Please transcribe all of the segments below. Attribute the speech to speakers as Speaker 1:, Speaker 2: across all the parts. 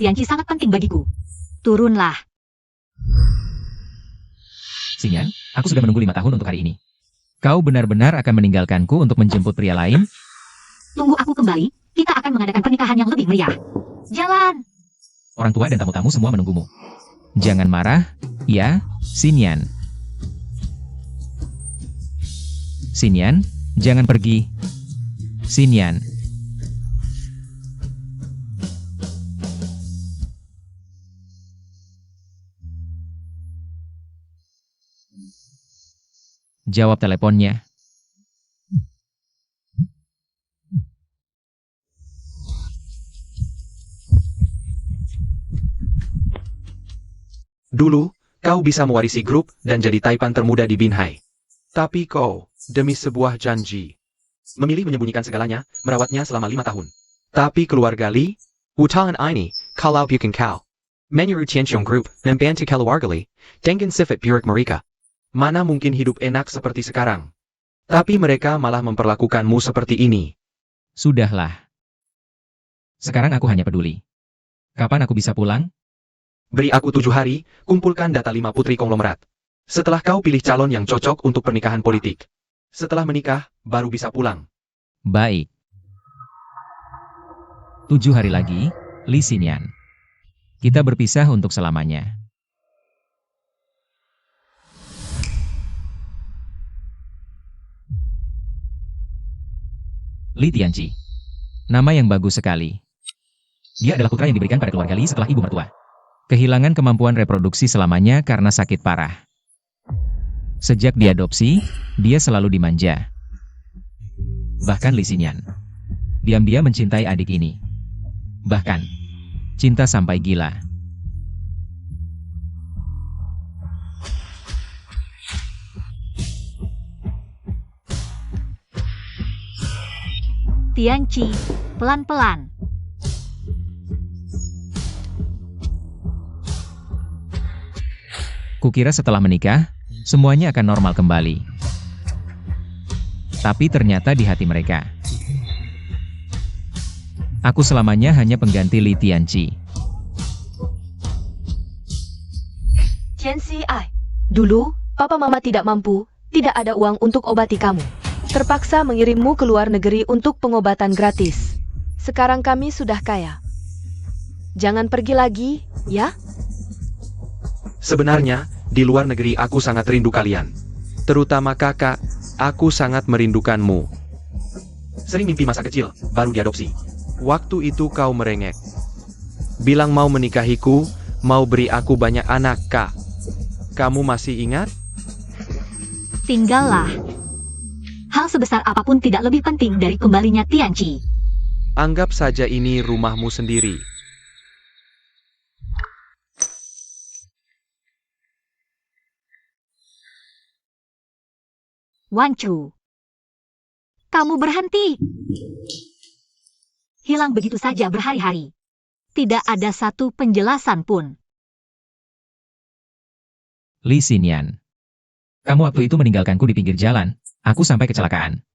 Speaker 1: Tianqi sangat penting bagiku. Turunlah.
Speaker 2: Xinyan, aku sudah menunggu 5 tahun untuk hari ini. Kau benar-benar akan meninggalkanku untuk menjemput pria lain?
Speaker 1: Tunggu aku kembali, kita akan mengadakan pernikahan yang lebih meriah. Jalan!
Speaker 2: Orang tua dan tamu-tamu semua menunggumu. Jangan marah, ya, Xinyan. Xinyan, jangan pergi. Xinyan. Jawab teleponnya.
Speaker 3: Dulu, kau bisa mewarisi grup dan jadi taipan termuda di Binhai. Tapi kau, demi sebuah janji, memilih menyembunyikan segalanya, merawatnya selama 5 tahun. Tapi keluarga Li, Wutaan ini, kalau bukan kau, menurut Tianqiong Group, membantu keluarga Li, dengan sifat buruk mereka. Mana mungkin hidup enak seperti sekarang. Tapi mereka malah memperlakukanmu seperti ini.
Speaker 2: Sudahlah. Sekarang aku hanya peduli. Kapan aku bisa pulang?
Speaker 3: Beri aku 7 hari, kumpulkan data 5 putri konglomerat. Setelah kau pilih calon yang cocok untuk pernikahan politik. Setelah menikah, baru bisa pulang.
Speaker 2: Baik. 7 hari lagi, Li Xinyan. Kita berpisah untuk selamanya. Li Tianqi. Nama yang bagus sekali. Dia adalah putra yang diberikan pada keluarga Li setelah ibu mertua. Kehilangan kemampuan reproduksi selamanya karena sakit parah. Sejak diadopsi, dia selalu dimanja. Bahkan Li Xinyan. Diam-diam mencintai adik ini. Bahkan, cinta sampai gila.
Speaker 1: Tianqi, pelan-pelan.
Speaker 2: Kukira setelah menikah, semuanya akan normal kembali. Tapi ternyata di hati mereka. Aku selamanya hanya pengganti Li Tianqi.
Speaker 4: Tianqi, dulu, papa mama tidak mampu, tidak ada uang untuk obati kamu. Terpaksa mengirimmu ke luar negeri untuk pengobatan gratis. Sekarang kami sudah kaya. Jangan pergi lagi, ya?
Speaker 3: Sebenarnya, di luar negeri aku sangat rindu kalian. Terutama kakak, aku sangat merindukanmu. Sering mimpi masa kecil, baru diadopsi. Waktu itu kau merengek. Bilang mau menikahiku, mau beri aku banyak anak, Kak. Kamu masih ingat?
Speaker 1: Tinggallah. Hal sebesar apapun tidak lebih penting dari kembalinya Tianqi.
Speaker 3: Anggap saja ini rumahmu sendiri.
Speaker 1: Wan Chu. Kamu berhenti. Hilang begitu saja berhari-hari. Tidak ada satu penjelasan pun.
Speaker 2: Li Xinyan. Kamu waktu itu meninggalkanku di pinggir jalan. Aku sampai kecelakaan.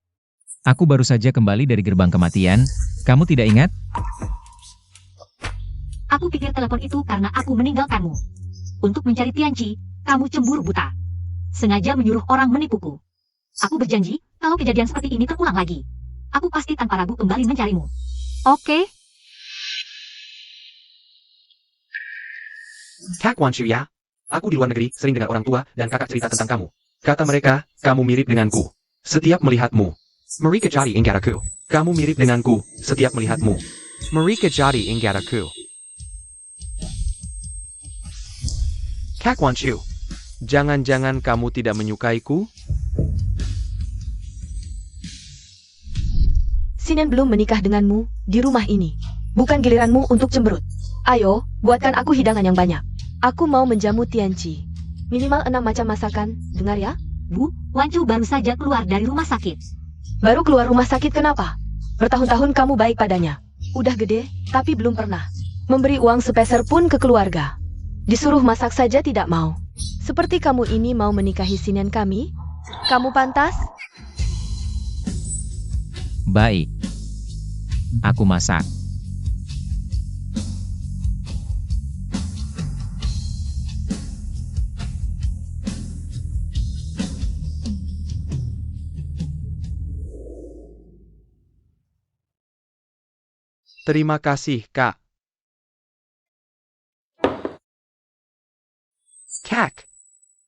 Speaker 2: Aku baru saja kembali dari gerbang kematian. Kamu tidak ingat?
Speaker 1: Aku pikir telepon itu karena aku meninggalkanmu. Untuk mencari Tianqi, kamu cemburu buta. Sengaja menyuruh orang menipuku. Aku berjanji, kalau kejadian seperti ini terulang lagi, aku pasti tanpa ragu kembali mencarimu. Oke?
Speaker 3: Kak Wan Chu ya? Aku di luar negeri sering dengar orang tua dan kakak cerita tentang kamu. Kata mereka, kamu mirip denganku. Setiap melihatmu. Mereka jadi ingat aku. Kamu mirip denganku, setiap melihatmu. Mereka jadi ingat aku. Kak Wan Chu, jangan-jangan kamu tidak menyukaiku?
Speaker 4: Xinyan belum menikah denganmu, di rumah ini. Bukan giliranmu untuk cemberut. Ayo, buatkan aku hidangan yang banyak. Aku mau menjamu Tianqi. Minimal 6 macam masakan, dengar ya?
Speaker 1: Bu, Wan Chu baru saja keluar dari rumah sakit.
Speaker 4: Baru keluar rumah sakit kenapa? Bertahun-tahun kamu baik padanya. Udah gede, tapi belum pernah memberi uang sepeser pun ke keluarga. Disuruh masak saja tidak mau. Seperti kamu ini mau menikahi Xinyan kami? Kamu pantas?
Speaker 2: Baik. Aku masak.
Speaker 3: Terima kasih, Kak. Kak.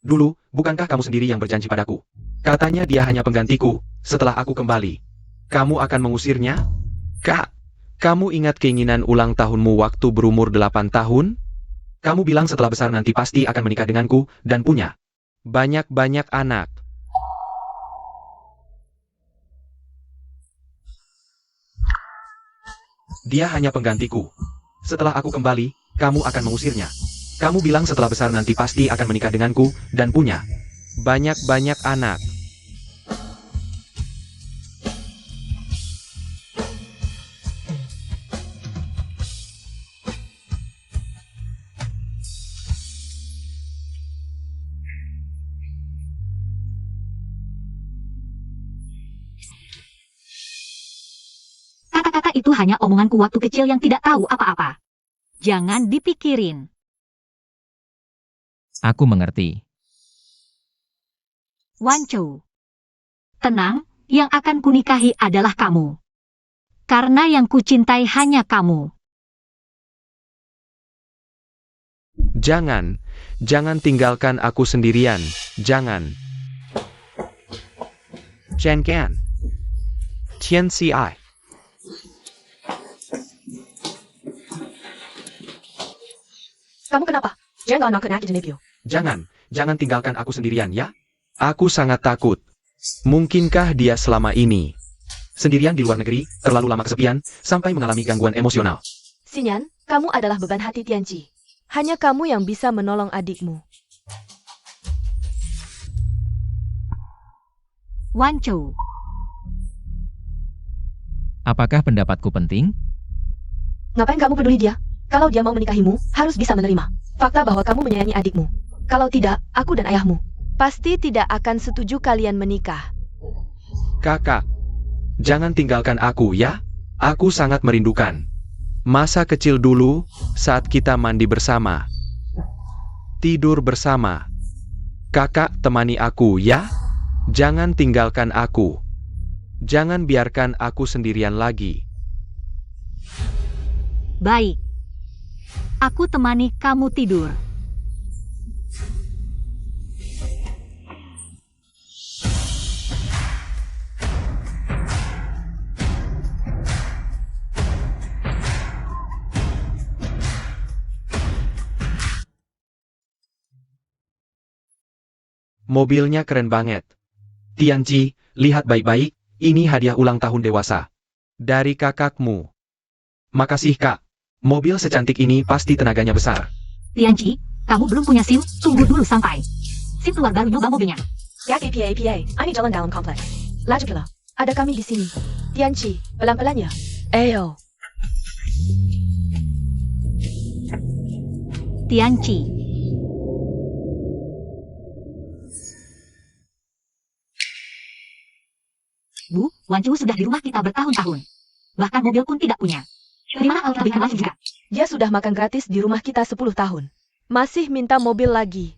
Speaker 3: Dulu, bukankah kamu sendiri yang berjanji padaku? Katanya dia hanya penggantiku, setelah aku kembali. Kamu akan mengusirnya? Kak, kamu ingat keinginan ulang tahunmu waktu berumur 8 tahun? Kamu bilang setelah besar nanti pasti akan menikah denganku, dan punya banyak-banyak anak. Dia hanya penggantiku. Setelah aku kembali, kamu akan mengusirnya. Kamu bilang setelah besar nanti pasti akan menikah denganku, dan punya banyak-banyak anak.
Speaker 1: Kata-kata itu hanya omonganku waktu kecil yang tidak tahu apa-apa. Jangan dipikirin.
Speaker 2: Aku mengerti.
Speaker 1: Wancho. Tenang, yang akan kunikahi adalah kamu. Karena yang kucintai hanya kamu.
Speaker 3: Jangan tinggalkan aku sendirian, jangan. Chen Gan. Tian Si.
Speaker 4: Kamu kenapa? Jangan nak kena Nephew.
Speaker 3: Jangan tinggalkan aku sendirian ya. Aku sangat takut. Mungkinkah dia selama ini sendirian di luar negeri, terlalu lama kesepian, sampai mengalami gangguan emosional?
Speaker 4: Xinyan, kamu adalah beban hati Tianqi. Hanya kamu yang bisa menolong adikmu.
Speaker 1: Wancho.
Speaker 2: Apakah pendapatku penting?
Speaker 4: Ngapain kamu peduli dia? Kalau dia mau menikahimu, harus bisa menerima fakta bahwa kamu menyayangi adikmu. Kalau tidak, aku dan ayahmu pasti tidak akan setuju kalian menikah.
Speaker 3: Kakak, jangan tinggalkan aku ya. Aku sangat merindukan masa kecil dulu, saat kita mandi bersama, tidur bersama. Kakak temani aku ya. Jangan tinggalkan aku. Jangan biarkan aku sendirian lagi.
Speaker 1: Baik. Aku temani kamu tidur.
Speaker 3: Mobilnya keren banget. Tianqi, lihat baik-baik, ini hadiah ulang tahun dewasa. Dari kakakmu. Makasih kak. Mobil secantik ini pasti tenaganya besar.
Speaker 1: Tianqi, kamu belum punya SIM? Tunggu dulu sampai SIM keluar baru nyoba mobilnya.
Speaker 4: Ya APA, ini jalan dalam kompleks. Laju pula, ada kami di sini. Tianqi, pelan-pelan ya. Ayo.
Speaker 1: Tianqi. Bu, Wancu sudah di rumah kita bertahun-tahun. Bahkan mobil pun tidak punya. Di mana alat lebih kelas juga?
Speaker 4: Dia sudah makan gratis di rumah kita 10 tahun. Masih minta mobil lagi.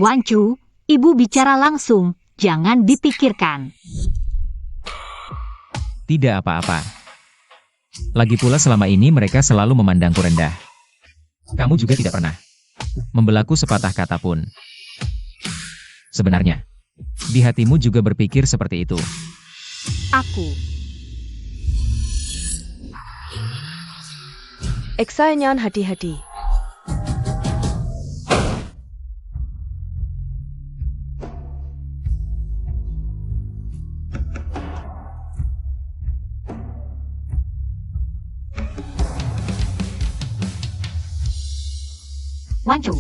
Speaker 1: Wancu, ibu bicara langsung. Jangan dipikirkan.
Speaker 2: Tidak apa-apa. Lagi pula selama ini mereka selalu memandangku rendah. Kamu juga tidak pernah membelaku sepatah kata pun. Sebenarnya, di hatimu juga berpikir seperti itu.
Speaker 1: Aku.
Speaker 4: Eksainyan hati-hati.
Speaker 1: Wancu.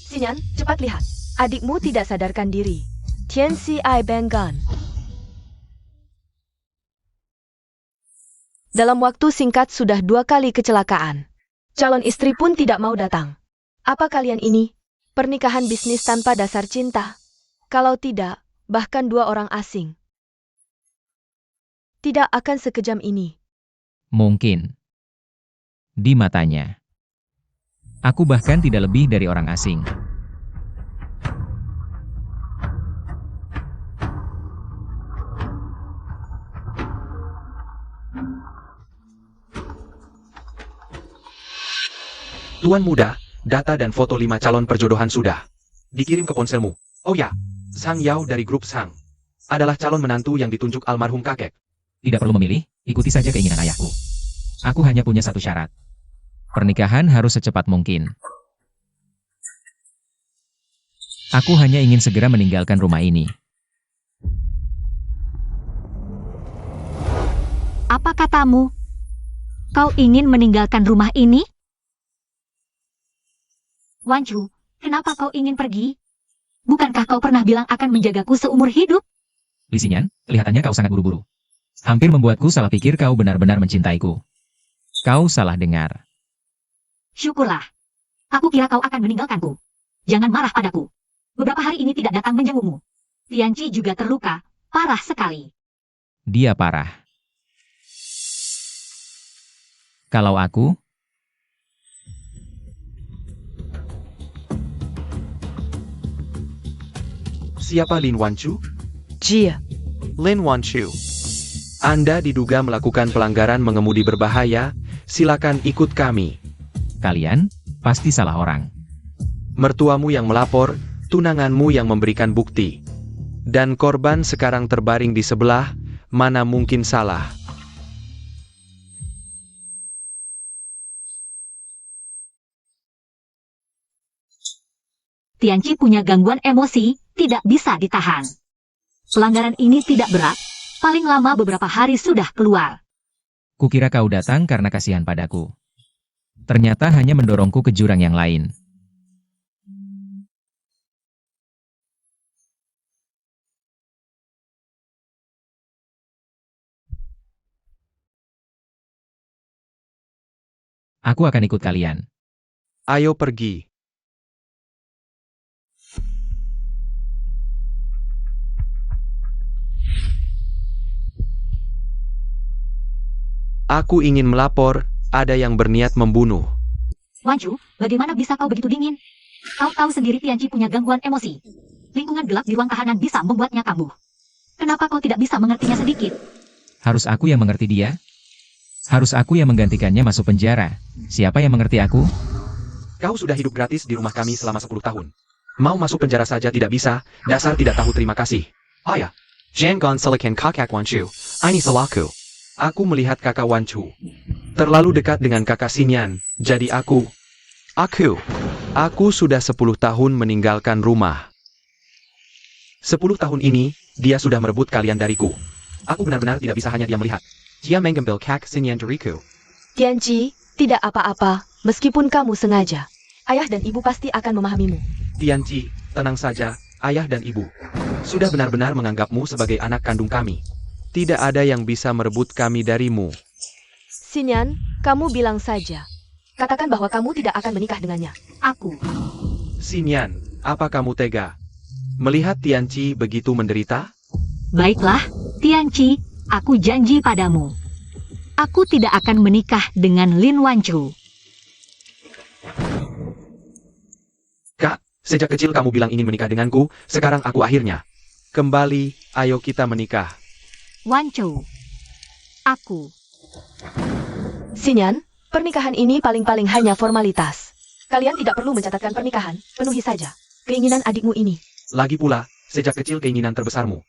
Speaker 4: Xinyan, cepat lihat. Adikmu tidak sadarkan diri. Tianqi Benggan. Dalam waktu singkat sudah 2 kali kecelakaan. Calon istri pun tidak mau datang. Apa kalian ini? Pernikahan bisnis tanpa dasar cinta? Kalau tidak, bahkan 2 orang asing. Tidak akan sekejam ini.
Speaker 2: Mungkin. Di matanya. Aku bahkan tidak lebih dari orang asing.
Speaker 3: Tuan muda, data dan foto 5 calon perjodohan sudah dikirim ke ponselmu. Oh ya, Sang Yao dari grup Sang adalah calon menantu yang ditunjuk almarhum kakek.
Speaker 2: Tidak perlu memilih, ikuti saja keinginan ayahku. Aku hanya punya satu syarat. Pernikahan harus secepat mungkin. Aku hanya ingin segera meninggalkan rumah ini.
Speaker 1: Apa katamu? Kau ingin meninggalkan rumah ini? Wanju, kenapa kau ingin pergi? Bukankah kau pernah bilang akan menjagaku seumur hidup?
Speaker 2: Li Xinyan, kelihatannya kau sangat buru-buru. Hampir membuatku salah pikir kau benar-benar mencintaiku. Kau salah dengar.
Speaker 1: Syukurlah. Aku kira kau akan meninggalkanku. Jangan marah padaku. Beberapa hari ini tidak datang menjengukmu. Tianqi juga terluka, parah sekali.
Speaker 2: Dia parah. Kalau aku,
Speaker 3: Siapa Lin Wanchu?
Speaker 4: Jia.
Speaker 3: Lin Wanchu. Anda diduga melakukan pelanggaran mengemudi berbahaya, silakan ikut kami.
Speaker 2: kalian pasti salah orang.
Speaker 3: Mertuamu yang melapor, tunanganmu yang memberikan bukti. Dan korban sekarang terbaring di sebelah, mana mungkin salah.
Speaker 1: Tianqi punya gangguan emosi, tidak bisa ditahan. Pelanggaran ini tidak berat, paling lama beberapa hari sudah keluar.
Speaker 2: Kukira kau datang karena kasihan padaku. Ternyata hanya mendorongku ke jurang yang lain. Aku akan ikut kalian.
Speaker 3: Ayo pergi. Aku ingin melapor, ada yang berniat membunuh.
Speaker 1: Wanju, bagaimana bisa kau begitu dingin? Kau tahu sendiri Tianqi punya gangguan emosi. Lingkungan gelap di ruang tahanan bisa membuatnya kambuh. Kenapa kau tidak bisa mengertinya sedikit?
Speaker 2: Harus aku yang mengerti dia? Harus aku yang menggantikannya masuk penjara? Siapa yang mengerti aku?
Speaker 3: Kau sudah hidup gratis di rumah kami selama 10 tahun. Mau masuk penjara saja tidak bisa, dasar tidak tahu terima kasih. Oh ya, Jangan silakan kakak Wanchu, ini salahku. Aku melihat kakak Wanchu terlalu dekat dengan kakak Xinyan, jadi aku sudah 10 tahun meninggalkan rumah. 10 tahun ini, dia sudah merebut kalian dariku. Aku benar-benar tidak bisa hanya diam melihat. Dia mengambil kakak Xinyan dariku.
Speaker 4: Tianqi, tidak apa-apa, meskipun kamu sengaja. Ayah dan ibu pasti akan memahamimu.
Speaker 3: Tianqi, tenang saja, ayah dan ibu sudah benar-benar menganggapmu sebagai anak kandung kami. Tidak ada yang bisa merebut kami darimu.
Speaker 4: Xinyan, kamu bilang saja. Katakan bahwa kamu tidak akan menikah dengannya.
Speaker 1: Aku.
Speaker 3: Xinyan, apa kamu tega melihat Tianqi begitu menderita?
Speaker 1: Baiklah, Tianqi, aku janji padamu. Aku tidak akan menikah dengan Lin Wanchu.
Speaker 3: Kak, sejak kecil kamu bilang ingin menikah denganku, sekarang aku akhirnya kembali, ayo kita menikah.
Speaker 1: Wanchu. Aku.
Speaker 4: Xinyan, pernikahan ini paling-paling hanya formalitas. Kalian tidak perlu mencatatkan pernikahan, penuhi saja keinginan adikmu ini.
Speaker 3: Lagi pula, sejak kecil keinginan terbesarmu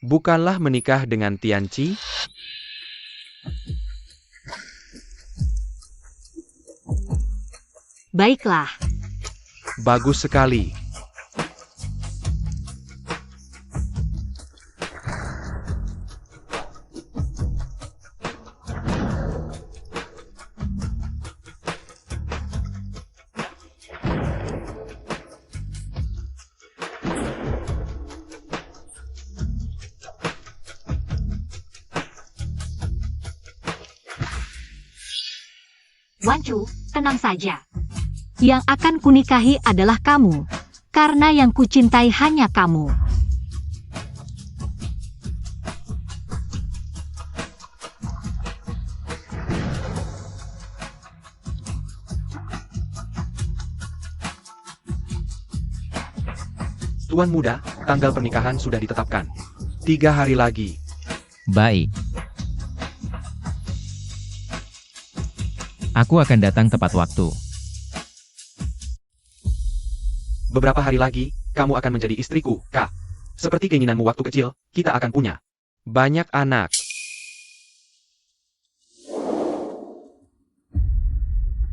Speaker 3: bukanlah menikah dengan Tianqi?
Speaker 1: Baiklah.
Speaker 3: Bagus sekali.
Speaker 1: Wanchu, tenang saja. Yang akan kunikahi adalah kamu, karena yang kucintai hanya kamu.
Speaker 3: Tuan muda, tanggal pernikahan sudah ditetapkan. 3 hari lagi.
Speaker 2: Baik. Aku akan datang tepat waktu.
Speaker 3: Beberapa hari lagi, kamu akan menjadi istriku, Kak. Seperti keinginanmu waktu kecil, kita akan punya banyak anak.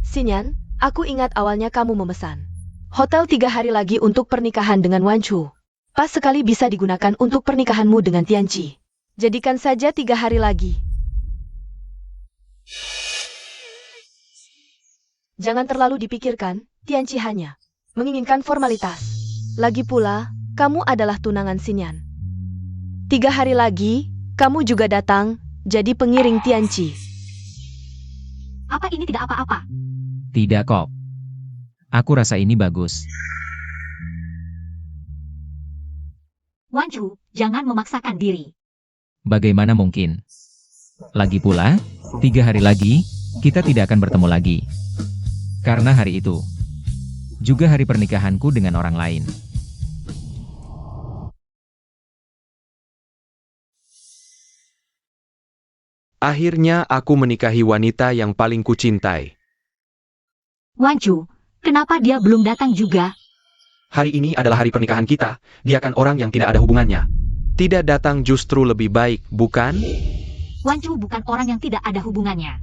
Speaker 4: Xinyan, aku ingat awalnya kamu memesan hotel 3 hari lagi untuk pernikahan dengan Wan Chu. Pas sekali bisa digunakan untuk pernikahanmu dengan Tianqi. Jadikan saja 3 hari lagi. Jangan terlalu dipikirkan, Tianqi hanya menginginkan formalitas. Lagi pula, kamu adalah tunangan Xinyan. 3 hari lagi, kamu juga datang, jadi pengiring Tianqi.
Speaker 1: Apa ini tidak apa-apa?
Speaker 2: Tidak kok. Aku rasa ini bagus.
Speaker 1: Wan Chu, jangan memaksakan diri.
Speaker 2: Bagaimana mungkin? Lagi pula, 3 hari lagi, kita tidak akan bertemu lagi. Karena hari itu juga hari pernikahanku dengan orang lain.
Speaker 3: Akhirnya aku menikahi wanita yang paling kucintai.
Speaker 1: Wan Chu, kenapa dia belum datang juga?
Speaker 3: Hari ini adalah hari pernikahan kita, dia kan orang yang tidak ada hubungannya. Tidak datang justru lebih baik, bukan?
Speaker 1: Wan Chu bukan orang yang tidak ada hubungannya.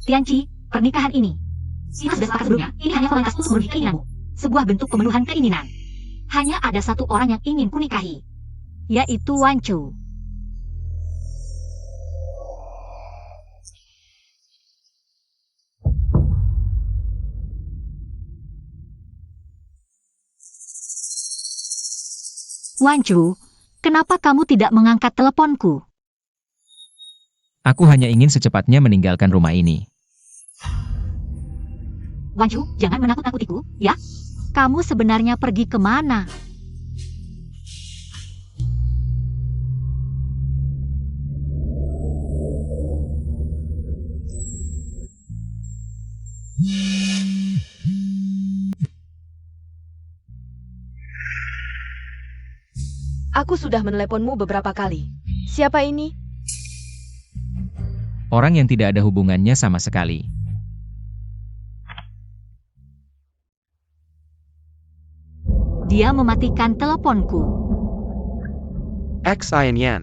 Speaker 1: Tianqi, pernikahan ini. Kita sudah sepakat sebelumnya, ini hanya formalitas untuk memenuhi keinginanmu. Sebuah bentuk pemenuhan keinginan. Hanya ada satu orang yang ingin kunikahi. Yaitu Wan Chu. Wan Chu, kenapa kamu tidak mengangkat teleponku?
Speaker 2: Aku hanya ingin secepatnya meninggalkan rumah ini.
Speaker 1: Wan Chu, jangan menakut-nakutiku, ya? Kamu sebenarnya pergi kemana?
Speaker 4: Aku sudah meneleponmu beberapa kali. Siapa ini?
Speaker 2: Orang yang tidak ada hubungannya sama sekali.
Speaker 1: Dia mematikan teleponku.
Speaker 3: X Ian Yan.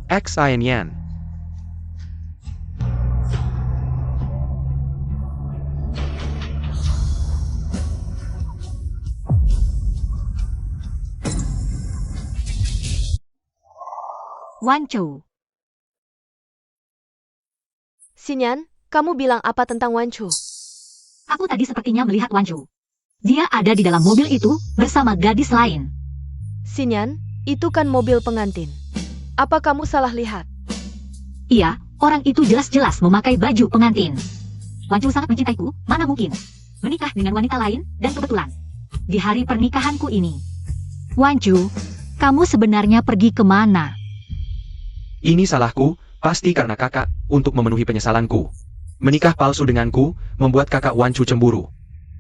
Speaker 3: X Ian Yan.
Speaker 1: Wan Chu.
Speaker 4: Xinyan, kamu bilang apa tentang Wan Chu?
Speaker 1: Aku tadi sepertinya melihat Wan Chu. Dia ada di dalam mobil itu bersama gadis lain.
Speaker 4: Xinyan, itu kan mobil pengantin. Apa kamu salah lihat?
Speaker 1: Iya, orang itu jelas-jelas memakai baju pengantin. Wan Chu sangat mencintaiku, mana mungkin menikah dengan wanita lain, dan kebetulan di hari pernikahanku ini. Wan Chu, kamu sebenarnya pergi kemana?
Speaker 3: Ini salahku, pasti karena kakak, untuk memenuhi penyesalanku. Menikah palsu denganku, membuat kakak Wan Chu cemburu.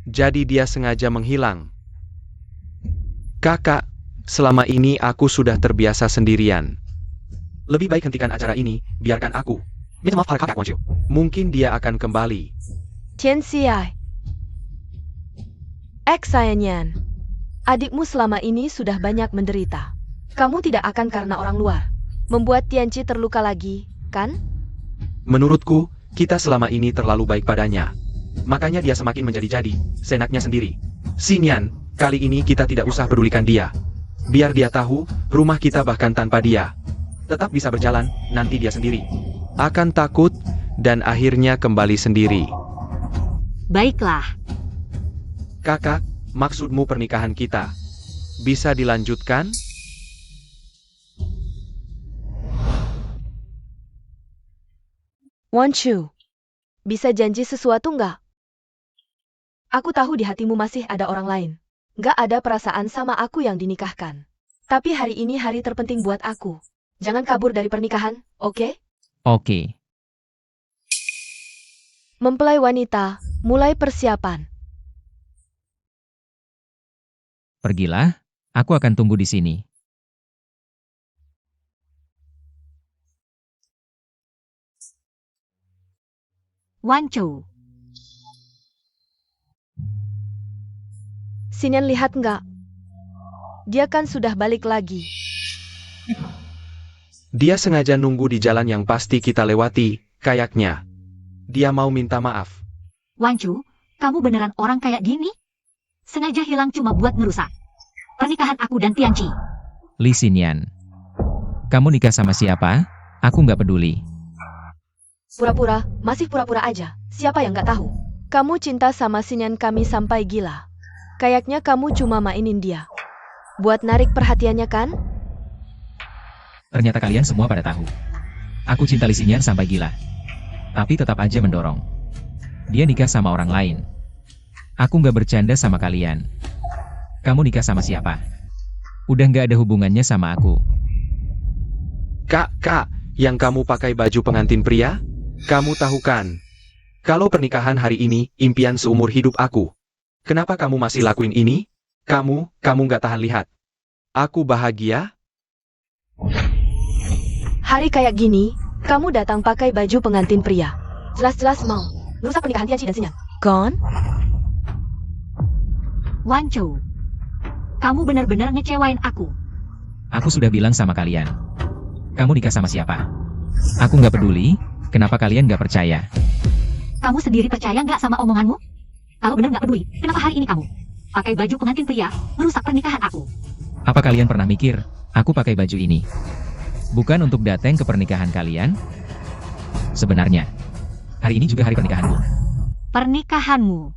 Speaker 3: Jadi dia sengaja menghilang. Kakak, selama ini aku sudah terbiasa sendirian. Lebih baik hentikan acara ini, biarkan aku minta maaf pada kakak Wan Chu. Mungkin dia akan kembali.
Speaker 4: Chen Xiai. X Yan. Adikmu selama ini sudah banyak menderita. Kamu tidak akan karena orang luar membuat Tianqi terluka lagi, kan?
Speaker 3: Menurutku, kita selama ini terlalu baik padanya. Makanya dia semakin menjadi-jadi, senaknya sendiri. Xinyan, kali ini kita tidak usah pedulikan dia. Biar dia tahu, rumah kita bahkan tanpa dia tetap bisa berjalan, nanti dia sendiri akan takut, dan akhirnya kembali sendiri.
Speaker 1: Baiklah.
Speaker 3: Kakak, maksudmu pernikahan kita bisa dilanjutkan?
Speaker 4: Wan Chu, bisa janji sesuatu nggak? Aku tahu di hatimu masih ada orang lain. Nggak ada perasaan sama aku yang dinikahkan. Tapi hari ini hari terpenting buat aku. Jangan kabur dari pernikahan, oke?
Speaker 2: Oke.
Speaker 4: Mempelai wanita, mulai persiapan.
Speaker 2: Pergilah, aku akan tunggu di sini.
Speaker 1: Wan Chou,
Speaker 4: Xinyan lihat nggak? Dia kan sudah balik lagi.
Speaker 3: Dia sengaja nunggu di jalan yang pasti kita lewati, kayaknya. Dia mau minta maaf.
Speaker 1: Wan Chou, kamu beneran orang kayak gini? Sengaja hilang cuma buat ngerusak pernikahan aku dan Tianqi.
Speaker 2: Li Xinyan. Kamu nikah sama siapa? Aku nggak peduli.
Speaker 4: Pura-pura, masih pura-pura aja. Siapa yang nggak tahu? Kamu cinta sama Xinyan kami sampai gila. Kayaknya kamu cuma mainin dia. Buat narik perhatiannya kan?
Speaker 2: Ternyata kalian semua pada tahu. Aku cinta Li Xinyan sampai gila. Tapi tetap aja mendorong. Dia nikah sama orang lain. Aku nggak bercanda sama kalian. Kamu nikah sama siapa? Udah nggak ada hubungannya sama aku.
Speaker 3: Kak, yang kamu pakai baju pengantin pria? Kamu tahu kan? Kalau pernikahan hari ini, impian seumur hidup aku. Kenapa kamu masih lakuin ini? Kamu nggak tahan lihat. Aku bahagia.
Speaker 4: Hari kayak gini, kamu datang pakai baju pengantin pria. Jelas-jelas mau merusak pernikahan Tianqi dan Xinyan. Gone?
Speaker 1: Wan Chou, kamu benar-benar ngecewain aku.
Speaker 2: Aku sudah bilang sama kalian. Kamu nikah sama siapa? Aku nggak peduli. Kenapa kalian nggak percaya?
Speaker 1: Kamu sendiri percaya nggak sama omonganmu? Kalau benar nggak peduli, kenapa hari ini kamu pakai baju pengantin pria merusak pernikahan aku?
Speaker 2: Apa kalian pernah mikir, aku pakai baju ini bukan untuk datang ke pernikahan kalian? Sebenarnya, hari ini juga hari pernikahanku.
Speaker 1: Pernikahanmu?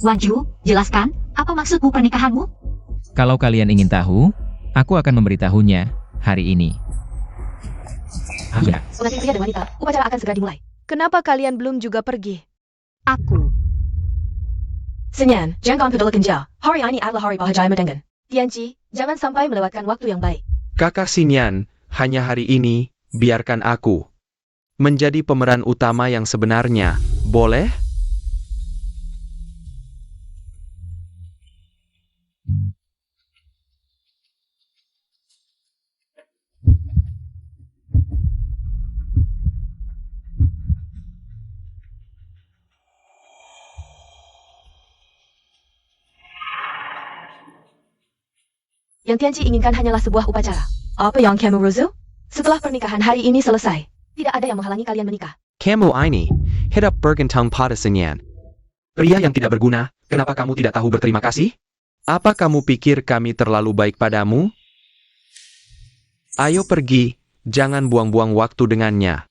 Speaker 1: Wan Chou, jelaskan, apa maksudmu pernikahanmu?
Speaker 2: Kalau kalian ingin tahu, aku akan memberitahunya hari ini. Ya,
Speaker 4: Pengantin pria dan wanita, upacara akan segera dimulai. Kenapa kalian belum juga pergi?
Speaker 1: Aku.
Speaker 4: Xinyan, jangan peduli kenja. Hari ini adalah hari bahagia dengan Tianqi, jangan sampai melewatkan waktu yang baik.
Speaker 3: Kakak Xinyan, hanya hari ini, biarkan aku menjadi pemeran utama yang sebenarnya. Boleh?
Speaker 4: Yang Tianqi inginkan hanyalah sebuah upacara. Apa yang kamu rusuh? Setelah pernikahan hari ini selesai, tidak ada yang menghalangi kalian menikah.
Speaker 3: Kamu ini, hidup bergentang pada Xinyan. Pria yang tidak berguna, kenapa kamu tidak tahu berterima kasih? Apa kamu pikir kami terlalu baik padamu? Ayo pergi, jangan buang-buang waktu dengannya.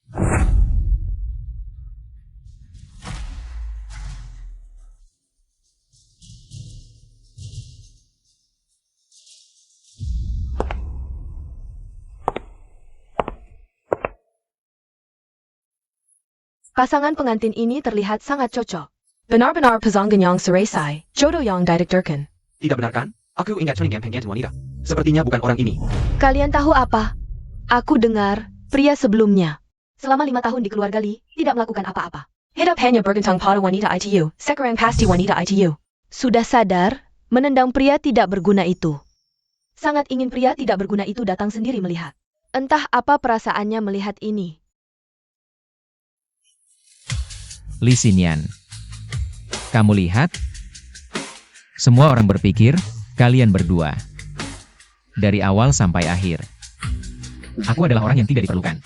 Speaker 4: Pasangan pengantin ini terlihat sangat cocok. Benar-benar pasangan yang seresai, jodoh yang dideklarasikan.
Speaker 3: Tidak benar kan? Aku ingat Chuning pengen wanita. Sepertinya bukan orang ini.
Speaker 4: Kalian tahu apa? Aku dengar, pria sebelumnya, selama 5 tahun di keluarga Li, tidak melakukan apa-apa. Hidup hanya bergantung pada wanita itu, sekarang pasti wanita itu. Sudah sadar, menendang pria tidak berguna itu. Sangat ingin pria tidak berguna itu datang sendiri melihat. Entah apa perasaannya melihat ini.
Speaker 2: Li Xinyan. Kamu lihat? Semua orang berpikir, kalian berdua. Dari awal sampai akhir. Aku adalah orang yang tidak diperlukan.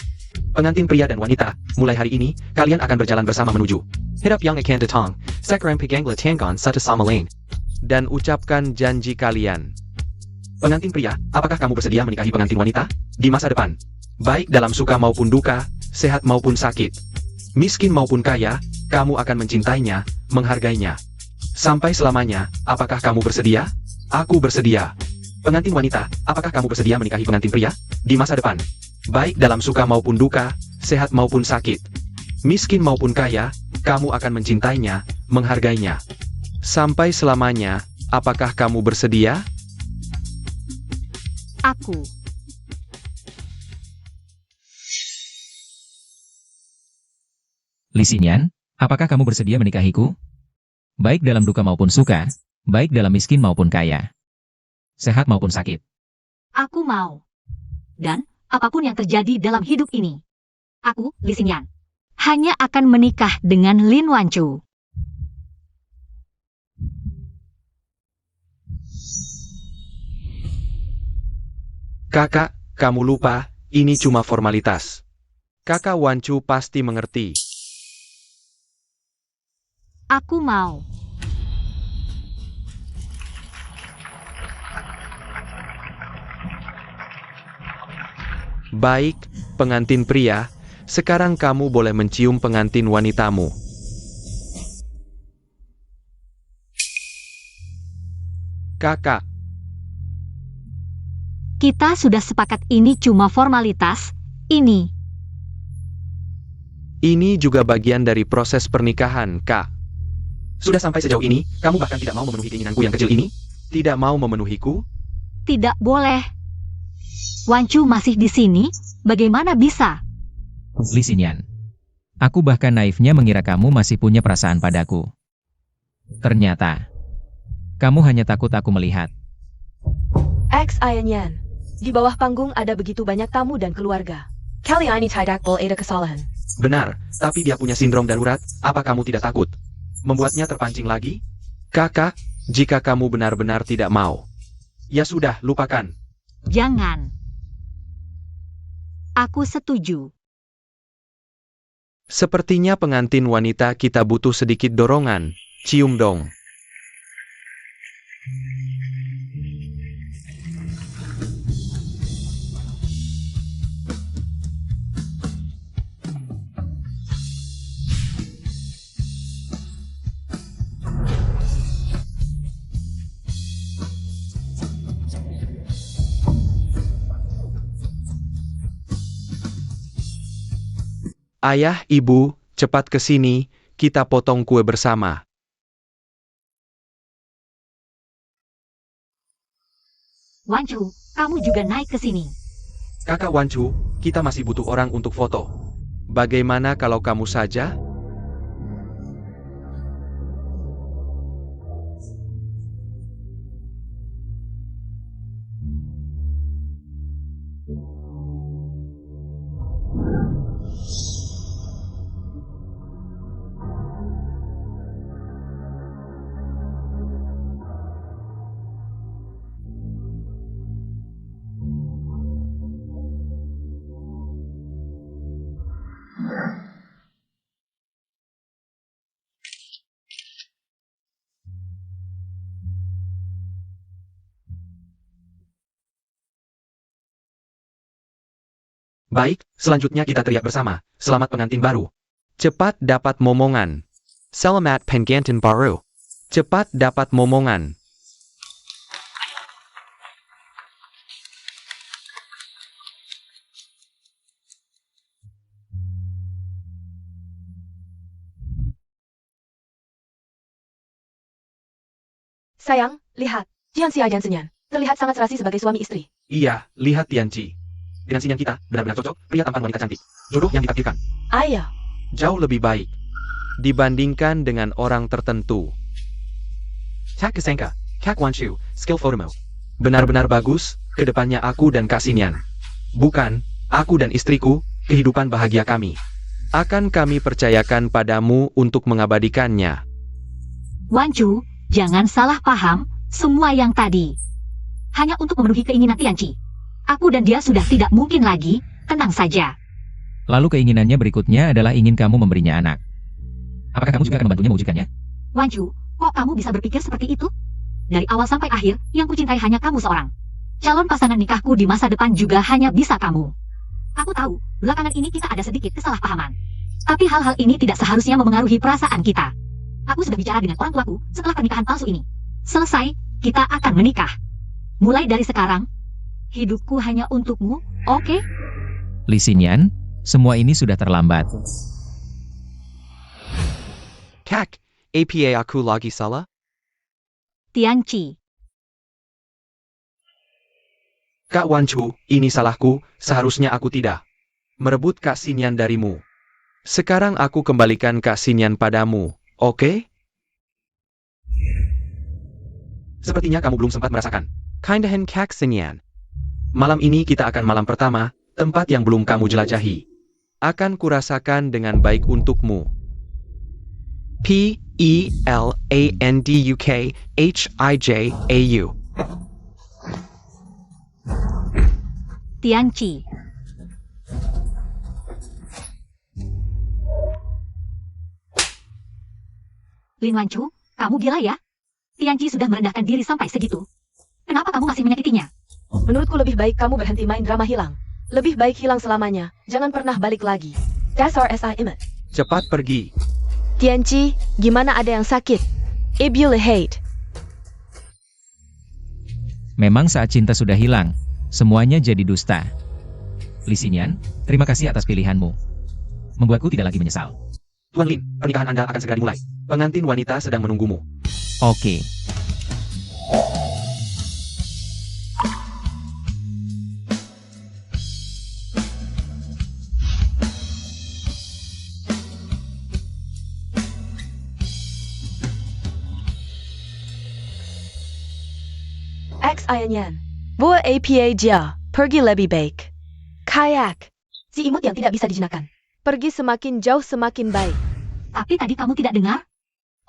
Speaker 3: Pengantin pria dan wanita, mulai hari ini, kalian akan berjalan bersama menuju hidup yang akan datang. Sekarang peganglah tangan satu sama lain. Dan ucapkan janji kalian. Pengantin pria, apakah kamu bersedia menikahi pengantin wanita? Di masa depan. Baik dalam suka maupun duka, sehat maupun sakit. Miskin maupun kaya, kamu akan mencintainya, menghargainya. Sampai selamanya, apakah kamu bersedia? Aku bersedia. Pengantin wanita, apakah kamu bersedia menikahi pengantin pria? Di masa depan. Baik dalam suka maupun duka, sehat maupun sakit. Miskin maupun kaya, kamu akan mencintainya, menghargainya. Sampai selamanya, apakah kamu bersedia?
Speaker 1: Aku.
Speaker 2: Li Xinyan, apakah kamu bersedia menikahiku? Baik dalam duka maupun suka, baik dalam miskin maupun kaya. sehat maupun sakit.
Speaker 1: Aku mau. Dan apapun yang terjadi dalam hidup ini, aku, Li Xingyan, hanya akan menikah dengan Lin Wanchu.
Speaker 3: Kakak, kamu lupa, ini cuma formalitas. Kakak Wanchu pasti mengerti.
Speaker 1: Aku mau.
Speaker 3: Baik, pengantin pria, sekarang kamu boleh mencium pengantin wanitamu. Kakak,
Speaker 1: Kita sudah sepakat ini cuma formalitas. Ini.
Speaker 3: ini juga bagian dari proses pernikahan, Kak. Sudah sampai sejauh ini, kamu bahkan tidak mau memenuhi keinginanku yang kecil ini? Tidak mau memenuhiku?
Speaker 1: Tidak boleh. Wanchu masih di sini, bagaimana bisa?
Speaker 2: Li Xingyan. Aku bahkan naifnya mengira kamu masih punya perasaan padaku. Ternyata, kamu hanya takut aku melihat.
Speaker 4: X Ayan Yan. Di bawah panggung ada begitu banyak tamu dan keluarga. Kalian ini tidak boleh ada kesalahan.
Speaker 3: Benar, tapi dia punya sindrom darurat, apa kamu tidak takut? Membuatnya terpancing lagi? Kakak, jika kamu benar-benar tidak mau. Ya sudah, lupakan.
Speaker 1: Jangan. Aku setuju.
Speaker 3: Sepertinya pengantin wanita kita butuh sedikit dorongan. Cium dong. Ayah, ibu, cepat ke sini, kita potong kue bersama.
Speaker 1: Wanchu, kamu juga naik ke sini.
Speaker 3: Kakak Wanchu, kita masih butuh orang untuk foto. Bagaimana kalau kamu saja? Baik, selanjutnya kita teriak bersama, selamat pengantin baru. Cepat dapat momongan. Selamat pengantin baru. Cepat dapat momongan.
Speaker 4: Sayang, lihat. Jian Xia Jian Senyan. Terlihat sangat serasi sebagai suami istri.
Speaker 3: Iya, lihat Tianci. Dengan Xingyan kita, benar-benar cocok, pria tampan wanita cantik. Jodoh yang ditakdirkan.
Speaker 4: Ayah.
Speaker 3: Jauh lebih baik. Dibandingkan dengan orang tertentu. Tak kesangka, Kak Wanchu, skill fotomu. Benar-benar bagus, kedepannya aku dan Kak Xingyan. Bukan, aku dan istriku, kehidupan bahagia kami. Akan kami percayakan padamu untuk mengabadikannya.
Speaker 1: Wanchu, jangan salah paham, semua yang tadi hanya untuk memenuhi keinginan Tianci. Aku dan dia sudah tidak mungkin lagi, tenang saja.
Speaker 2: Lalu keinginannya berikutnya adalah ingin kamu memberinya anak. Apakah kamu juga akan membantunya mewujudkannya?
Speaker 1: Wanchu, kok kamu bisa berpikir seperti itu? Dari awal sampai akhir, yang kucintai hanya kamu seorang. Calon pasangan nikahku di masa depan juga hanya bisa kamu. Aku tahu, belakangan ini kita ada sedikit kesalahpahaman. Tapi hal-hal ini tidak seharusnya memengaruhi perasaan kita. Aku sudah bicara dengan orang tuaku setelah pernikahan palsu ini. Selesai, kita akan menikah. Mulai dari sekarang, hidupku hanya untukmu, oke?
Speaker 2: Li Xingyan, semua ini sudah terlambat.
Speaker 3: Kak, apa aku lagi salah?
Speaker 1: Tianci.
Speaker 3: Kak Wanchu, ini salahku, seharusnya aku tidak merebut Kak Xingyan darimu. Sekarang aku kembalikan Kak Xingyan padamu, oke? Sepertinya kamu belum sempat merasakan Kindahan Kak Xinyan. Malam ini kita akan malam pertama, tempat yang belum kamu jelajahi. Akan kurasakan dengan baik untukmu. PelandukHijau.
Speaker 1: Tianqi. Lin Wanchu, kamu gila ya? Tianqi sudah merendahkan diri sampai segitu. Kenapa kamu masih menyakitinya?
Speaker 4: Menurutku lebih baik kamu berhenti main drama hilang. Lebih baik hilang selamanya. Jangan pernah balik lagi. Dasar SIM.
Speaker 3: Cepat pergi.
Speaker 4: Tianqi, gimana ada yang sakit? Ibu hate.
Speaker 2: Memang saat cinta sudah hilang, semuanya jadi dusta. Li Xinyan, terima kasih atas pilihanmu. Membuatku tidak lagi menyesal.
Speaker 3: Tuan Lin, pernikahan Anda akan segera dimulai. Pengantin wanita sedang menunggumu.
Speaker 2: Oke.
Speaker 4: X Ayanyan. Buah APA Jia. Pergi lebih baik. Kayak.
Speaker 1: Si imut yang tidak bisa dijinakan.
Speaker 4: Pergi semakin jauh semakin baik.
Speaker 1: Tapi tadi kamu tidak dengar?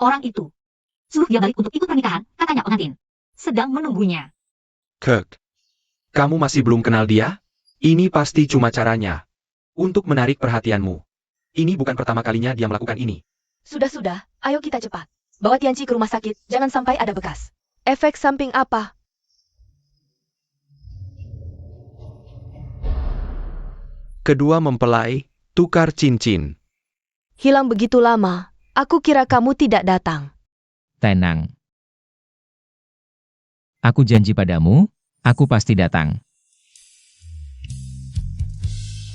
Speaker 1: Orang itu. Suruh dia balik untuk ikut pernikahan, katanya pengantin. Sedang menunggunya.
Speaker 3: Kirk. Kamu masih belum kenal dia? Ini pasti cuma caranya. Untuk menarik perhatianmu. Ini bukan pertama kalinya dia melakukan ini.
Speaker 4: Sudah, ayo kita cepat. Bawa Tianqi ke rumah sakit, jangan sampai ada bekas. Efek samping apa?
Speaker 3: Kedua mempelai, tukar cincin.
Speaker 4: Hilang begitu lama, aku kira kamu tidak datang.
Speaker 2: Tenang. Aku janji padamu, aku pasti datang.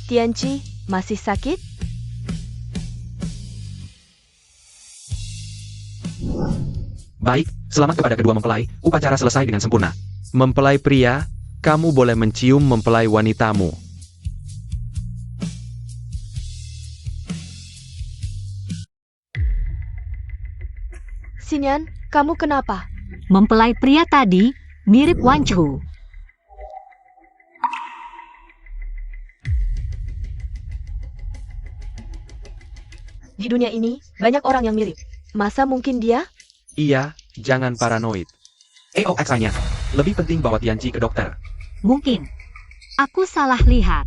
Speaker 4: Tianqi, masih sakit?
Speaker 3: Baik, selamat kepada kedua mempelai, upacara selesai dengan sempurna. Mempelai pria, kamu boleh mencium mempelai wanitamu.
Speaker 4: Xinyan, kamu kenapa?
Speaker 1: Mempelai pria tadi mirip Wanchu.
Speaker 4: Di dunia ini, banyak orang yang mirip. Masa mungkin dia?
Speaker 3: Iya, jangan paranoid. Aksanya, lebih penting bawa Tianqi ke dokter.
Speaker 1: Mungkin. Aku salah lihat.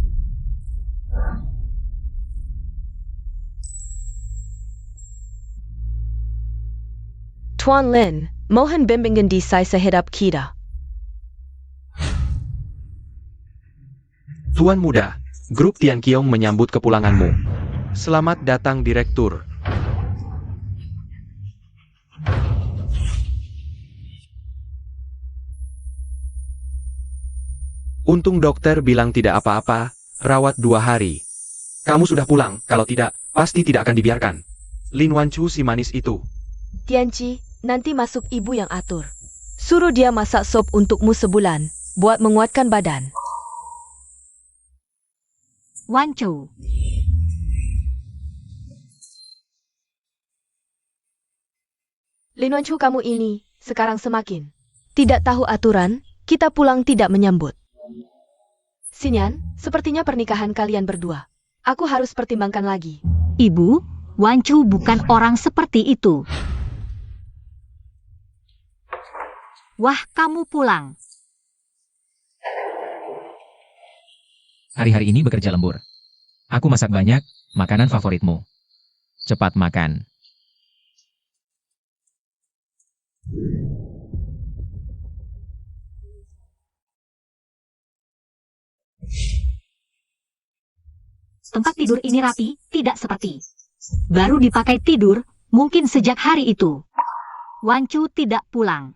Speaker 4: Tuan Lin, mohon bimbingan di saya sehadap kita.
Speaker 3: Tuan muda, grup Tianqiong menyambut kepulanganmu. Selamat datang Direktur. Untung dokter bilang tidak apa-apa, rawat 2 hari. Kamu sudah pulang, kalau tidak, pasti tidak akan dibiarkan. Lin Wanchu si manis itu.
Speaker 4: Tianqi, nanti masuk ibu yang atur. Suruh dia masak sop untukmu sebulan, buat menguatkan badan.
Speaker 1: Wanchu.
Speaker 4: Lin Wanchu kamu ini, sekarang semakin. Tidak tahu aturan, kita pulang tidak menyambut. Xinyan, sepertinya pernikahan kalian berdua. Aku harus pertimbangkan lagi.
Speaker 1: Ibu, Wanchu bukan orang seperti itu. Wah, kamu pulang.
Speaker 2: Hari-hari ini bekerja lembur. Aku masak banyak, makanan favoritmu. Cepat makan.
Speaker 1: Tempat tidur ini rapi, tidak seperti. Baru dipakai tidur, mungkin sejak hari itu. Wanchu tidak pulang.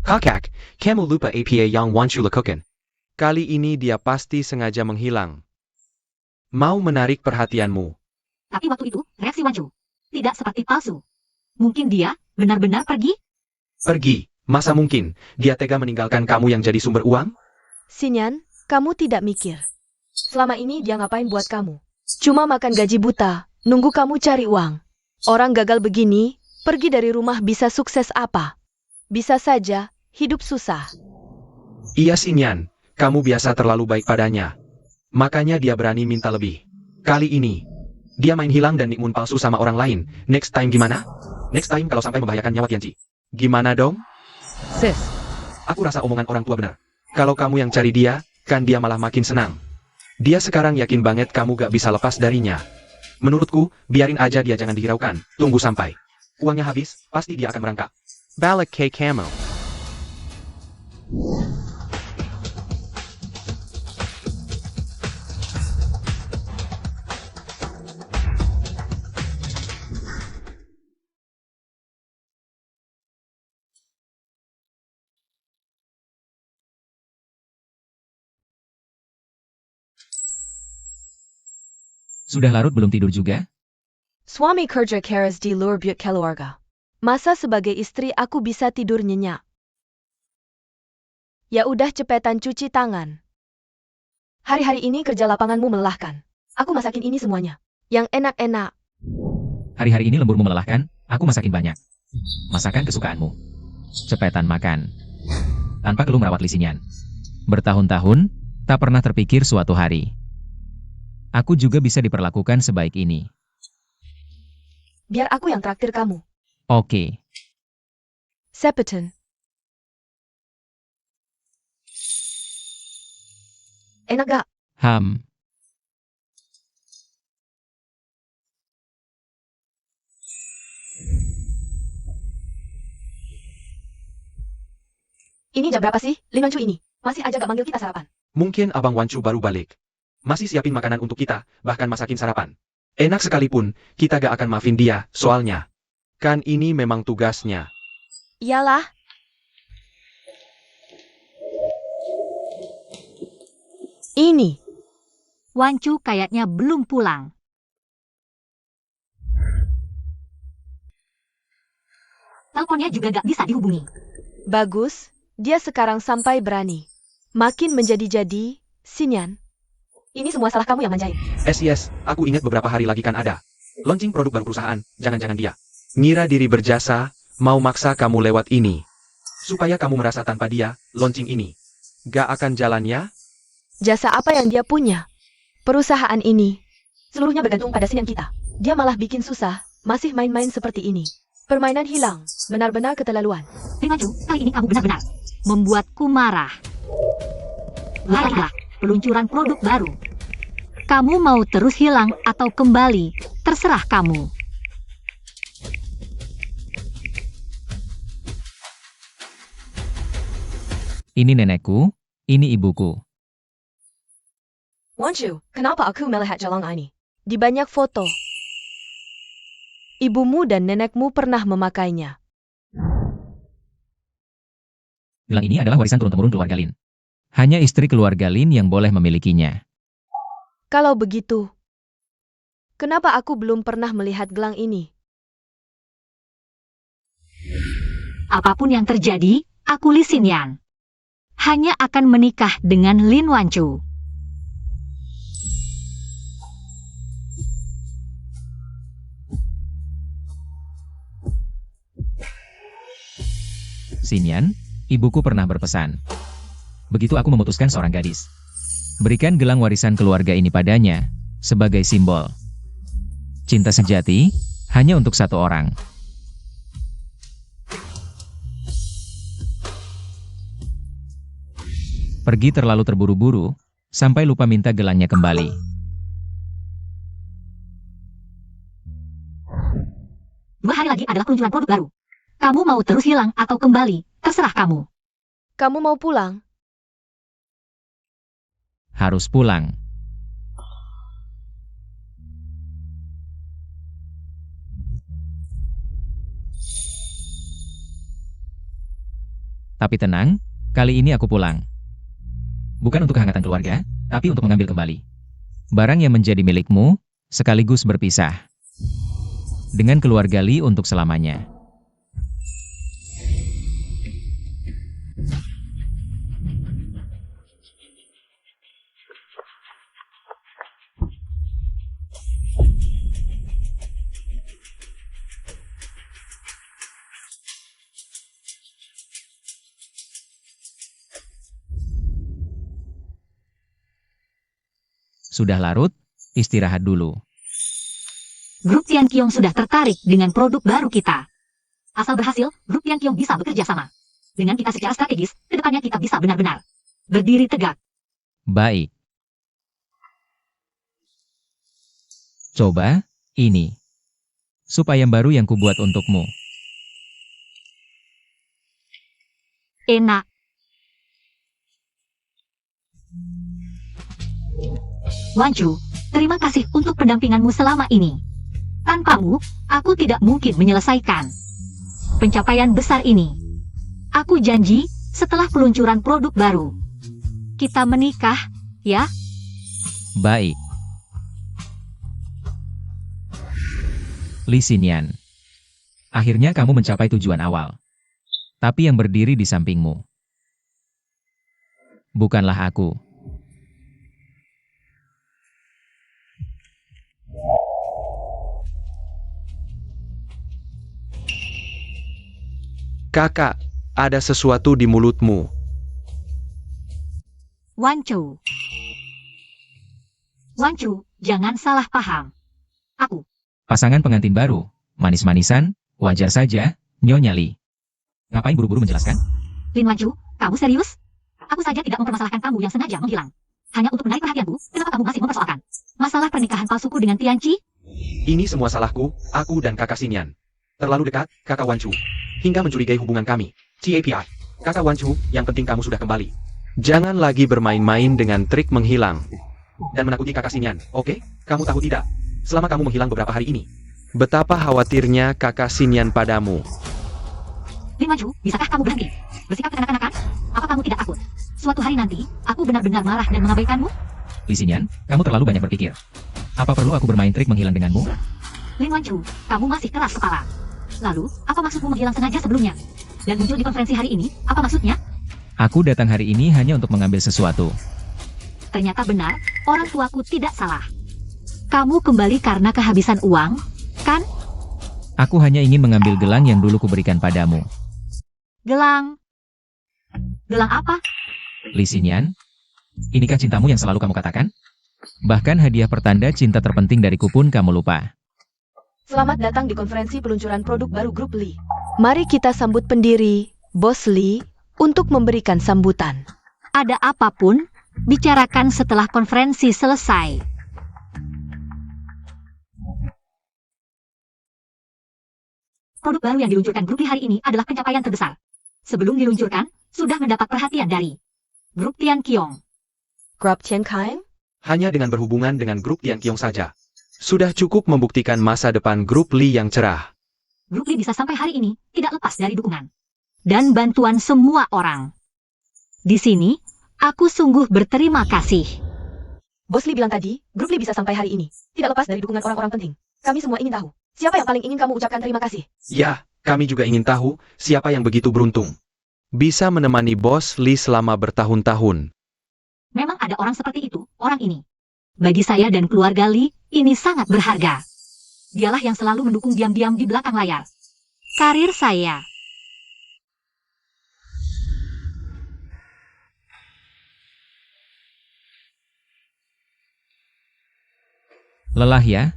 Speaker 3: Kakak, kamu lupa APA yang Wanchu lakukan. Kali ini dia pasti sengaja menghilang. Mau menarik perhatianmu.
Speaker 1: Tapi waktu itu, reaksi Wanchu tidak seperti palsu. Mungkin dia benar-benar pergi?
Speaker 3: Pergi, masa mungkin dia tega meninggalkan kamu yang jadi sumber uang?
Speaker 4: Xinyan, kamu tidak mikir. Selama ini dia ngapain buat kamu? Cuma makan gaji buta, nunggu kamu cari uang. Orang gagal begini, pergi dari rumah bisa sukses apa? Bisa saja, hidup susah.
Speaker 3: Iya Xinyan, kamu biasa terlalu baik padanya. Makanya dia berani minta lebih. Kali ini, dia main hilang dan nikmun palsu sama orang lain. Next time gimana? Next time kalau sampai membahayakan nyawa Tianji. Gimana dong?
Speaker 4: Sis,
Speaker 3: Aku rasa omongan orang tua benar. Kalau kamu yang cari dia, kan dia malah makin senang. Dia sekarang yakin banget kamu gak bisa lepas darinya. Menurutku, biarin aja dia jangan dihiraukan. Tunggu sampai uangnya habis, pasti dia akan merangkak. Balik K Camo.
Speaker 2: Sudah larut belum tidur juga?
Speaker 4: suami kerja keras di luar buat keluarga. Masa sebagai istri aku bisa tidur nyenyak? Ya udah cepetan cuci tangan. Hari-hari ini kerja lapanganmu melelahkan. Aku masakin ini semuanya. Yang enak-enak.
Speaker 2: Hari-hari ini lemburmu melelahkan, aku masakin banyak. Masakan kesukaanmu. Cepetan makan. Tanpa keluh merawat Lisian. Bertahun-tahun, tak pernah terpikir suatu hari aku juga bisa diperlakukan sebaik ini.
Speaker 4: Biar aku yang traktir kamu.
Speaker 2: Oke.
Speaker 4: Sepetin. Enak gak?
Speaker 2: Ham.
Speaker 4: Ini jam berapa sih? Lin Wancu ini. Masih aja gak manggil kita sarapan.
Speaker 3: Mungkin Abang Wancu baru balik. Masih siapin makanan untuk kita, bahkan masakin sarapan. Enak sekalipun, kita gak akan maafin dia, soalnya. Kan ini memang tugasnya.
Speaker 4: Iyalah. Ini.
Speaker 1: Wancu kayaknya belum pulang. Teleponnya juga gak bisa dihubungi.
Speaker 4: Bagus, dia sekarang sampai berani. Makin menjadi-jadi, Xinyan. Ini semua salah kamu yang manjain.
Speaker 3: Yes, aku ingat beberapa hari lagi kan ada launching produk baru perusahaan, jangan-jangan dia ngira diri berjasa, mau maksa kamu lewat ini. Supaya kamu merasa tanpa dia, launching ini gak akan jalan ya?
Speaker 4: Jasa apa yang dia punya? Perusahaan ini. Seluruhnya bergantung pada Xinyan kita. Dia malah bikin susah, masih main-main seperti ini. Permainan hilang, benar-benar keterlaluan.
Speaker 1: Lin Wancu, kali ini kamu benar-benar membuatku marah. Baiklah, peluncuran produk baru. Kamu mau terus hilang atau kembali, terserah kamu.
Speaker 2: Ini nenekku, ini ibuku.
Speaker 4: Wancu, kenapa aku melihat jalan ini? Di banyak foto. Ibumu dan nenekmu pernah memakainya.
Speaker 2: Gelang ini adalah warisan turun-temurun keluarga Lin. Hanya istri keluarga Lin yang boleh memilikinya.
Speaker 4: Kalau begitu, kenapa aku belum pernah melihat gelang ini?
Speaker 1: Apapun yang terjadi, aku Li Xinyan hanya akan menikah dengan Lin Wancu.
Speaker 2: Xinyan, ibuku pernah berpesan. Begitu aku memutuskan seorang gadis, berikan gelang warisan keluarga ini padanya, sebagai simbol. Cinta sejati, hanya untuk satu orang. Pergi terlalu terburu-buru, sampai lupa minta gelangnya kembali.
Speaker 1: Dua hari lagi adalah peluncuran produk baru. Kamu mau terus hilang atau kembali, terserah kamu.
Speaker 4: Kamu mau pulang?
Speaker 2: Harus pulang. Tapi tenang, kali ini aku pulang. Bukan untuk kehangatan keluarga, tapi untuk mengambil kembali barang yang menjadi milikmu, sekaligus berpisah dengan keluarga Li untuk selamanya. Sudah larut, istirahat dulu.
Speaker 1: Grup Tianqiong sudah tertarik dengan produk baru kita. Asal berhasil, Grup Tianqiong bisa bekerja sama. Dengan kita secara strategis, kedepannya kita bisa benar-benar berdiri tegak.
Speaker 2: Baik. Coba, ini. Sup ayam baru yang kubuat untukmu.
Speaker 1: Enak. Wanju, terima kasih untuk pendampinganmu selama ini. Tanpamu, aku tidak mungkin menyelesaikan pencapaian besar ini. Aku janji, setelah peluncuran produk baru, kita menikah, ya?
Speaker 2: Baik. Li Xinyan. Akhirnya kamu mencapai tujuan awal. Tapi yang berdiri di sampingmu bukanlah aku.
Speaker 3: Kakak, ada sesuatu di mulutmu.
Speaker 1: Wancu. Wancu, jangan salah paham. Aku.
Speaker 2: Pasangan pengantin baru, manis-manisan, wajar saja, Nyonya Li. Ngapain buru-buru menjelaskan?
Speaker 1: Lin Wancu, kamu serius? Aku saja tidak mempermasalahkan kamu yang sengaja menghilang. Hanya untuk menarik perhatianku, kenapa kamu masih mempersoalkan masalah pernikahan palsuku dengan Tianqi?
Speaker 3: Ini semua salahku, aku dan kakak Xinyan. Terlalu dekat, kakak Wancu. Hingga mencurigai hubungan kami. CAPI. Kakak Wancu, yang penting kamu sudah kembali. Jangan lagi bermain-main dengan trik menghilang. Dan menakuti kakak Xinyan, oke? Kamu tahu tidak? Selama kamu menghilang beberapa hari ini, betapa khawatirnya kakak Xinyan padamu.
Speaker 1: Lin Wancu, bisakah kamu berhenti bersikap kekanak-kanakan? Apa kamu tidak takut suatu hari nanti, aku benar-benar marah dan mengabaikanmu?
Speaker 2: Li Xinyan, kamu terlalu banyak berpikir. Apa perlu aku bermain trik menghilang denganmu?
Speaker 1: Lin Wancu, kamu masih keras kepala. Lalu, apa maksudmu menghilang sengaja sebelumnya? Dan muncul di konferensi hari ini, apa maksudnya?
Speaker 2: Aku datang hari ini hanya untuk mengambil sesuatu.
Speaker 1: Ternyata benar, orang tuaku tidak salah. Kamu kembali karena kehabisan uang, kan?
Speaker 2: Aku hanya ingin mengambil gelang yang dulu kuberikan padamu.
Speaker 1: Gelang. Gelang apa?
Speaker 2: Li Xinyan, inikah cintamu yang selalu kamu katakan? Bahkan hadiah pertanda cinta terpenting dariku pun kamu lupa.
Speaker 4: Selamat datang di konferensi peluncuran produk baru Grup Li. Mari kita sambut pendiri, Bos Li, untuk memberikan sambutan.
Speaker 1: Ada apapun, bicarakan setelah konferensi selesai. Produk baru yang diluncurkan Grup Li hari ini adalah pencapaian terbesar. Sebelum diluncurkan, sudah mendapat perhatian dari Grup Tianqiong.
Speaker 4: Grup Tianqiong?
Speaker 3: Hanya dengan berhubungan dengan grup Tianqiong saja, sudah cukup membuktikan masa depan grup Li yang cerah.
Speaker 1: Grup Li bisa sampai hari ini, tidak lepas dari dukungan dan bantuan semua orang. Di sini, aku sungguh berterima kasih.
Speaker 4: Bos Li bilang tadi, Grup Li bisa sampai hari ini, tidak lepas dari dukungan orang-orang penting. Kami semua ingin tahu, siapa yang paling ingin kamu ucapkan terima kasih?
Speaker 3: Ya, kami juga ingin tahu siapa yang begitu beruntung bisa menemani Bos Li selama bertahun-tahun.
Speaker 1: Memang ada orang seperti itu, orang ini. Bagi saya dan keluarga Li, ini sangat berharga. Dialah yang selalu mendukung diam-diam di belakang layar karir saya.
Speaker 2: Lelah ya?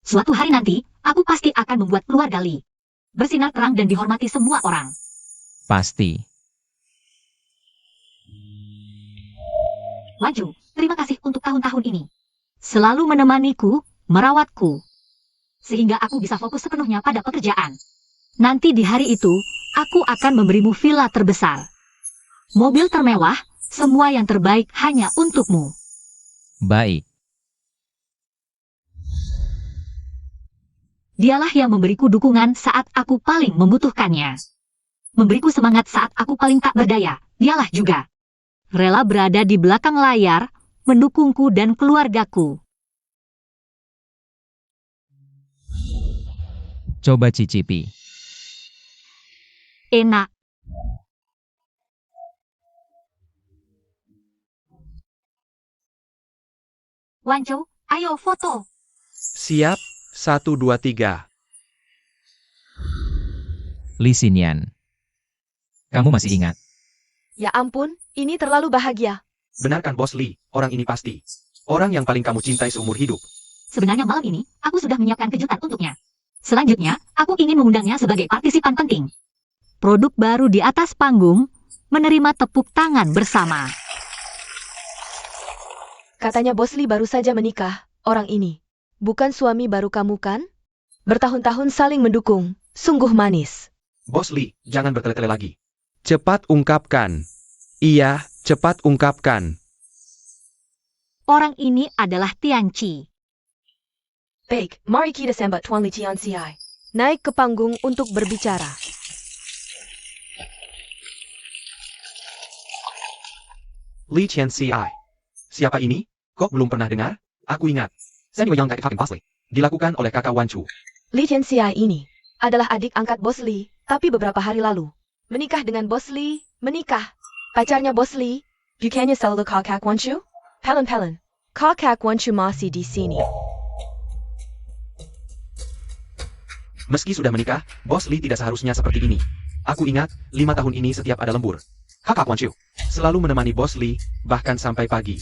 Speaker 1: Suatu hari nanti, aku pasti akan membuat keluarga Li bersinar terang dan dihormati semua orang.
Speaker 2: Pasti.
Speaker 1: Wanju, terima kasih untuk tahun-tahun ini. Selalu menemaniku, merawatku. Sehingga aku bisa fokus sepenuhnya pada pekerjaan. Nanti di hari itu, aku akan memberimu villa terbesar. Mobil termewah, semua yang terbaik hanya untukmu.
Speaker 2: Baik.
Speaker 1: Dialah yang memberiku dukungan saat aku paling membutuhkannya. Memberiku semangat saat aku paling tak berdaya. Dialah juga rela berada di belakang layar, mendukungku dan keluargaku.
Speaker 2: Coba cicipi.
Speaker 1: Enak. Wancu, ayo foto.
Speaker 3: Siap, 1, 2, 3.
Speaker 2: Li Xinyan. Kamu masih ingat
Speaker 4: Ya ampun, ini terlalu bahagia.
Speaker 3: Benar kan Bos Lee, orang ini pasti orang yang paling kamu cintai seumur hidup.
Speaker 1: Sebenarnya malam ini, aku sudah menyiapkan kejutan untuknya. Selanjutnya, aku ingin mengundangnya sebagai partisipan penting. Produk baru di atas panggung, menerima tepuk tangan bersama.
Speaker 4: Katanya Bos Lee baru saja menikah, orang ini. Bukan suami baru kamu kan? Bertahun-tahun saling mendukung, sungguh manis.
Speaker 3: Bos Lee, jangan bertele-tele lagi. Cepat ungkapkan. Iya, cepat ungkapkan.
Speaker 1: Orang ini adalah Tianqi.
Speaker 4: Baik, mari kita sambut Tuan Li Tianxiai. Naik ke panggung untuk berbicara.
Speaker 3: Li Tianxiai. Siapa ini? Kok belum pernah dengar? Aku ingat. Saya yang kakek fucking Basle. Dilakukan oleh kakak Wan Chu.
Speaker 4: Li Tianxiai ini adalah adik angkat Bos Lee, tapi beberapa hari lalu menikah dengan Bos Lee, menikah. Pacarnya Bos Lee, bukannya selalu kakak Wan Chu? Pelen. Kakak Wan Chu masih di sini.
Speaker 3: Meski sudah menikah, Bos Lee tidak seharusnya seperti ini. Aku ingat, 5 tahun ini setiap ada lembur. Kakak Wan Chu selalu menemani Bos Lee, bahkan sampai pagi.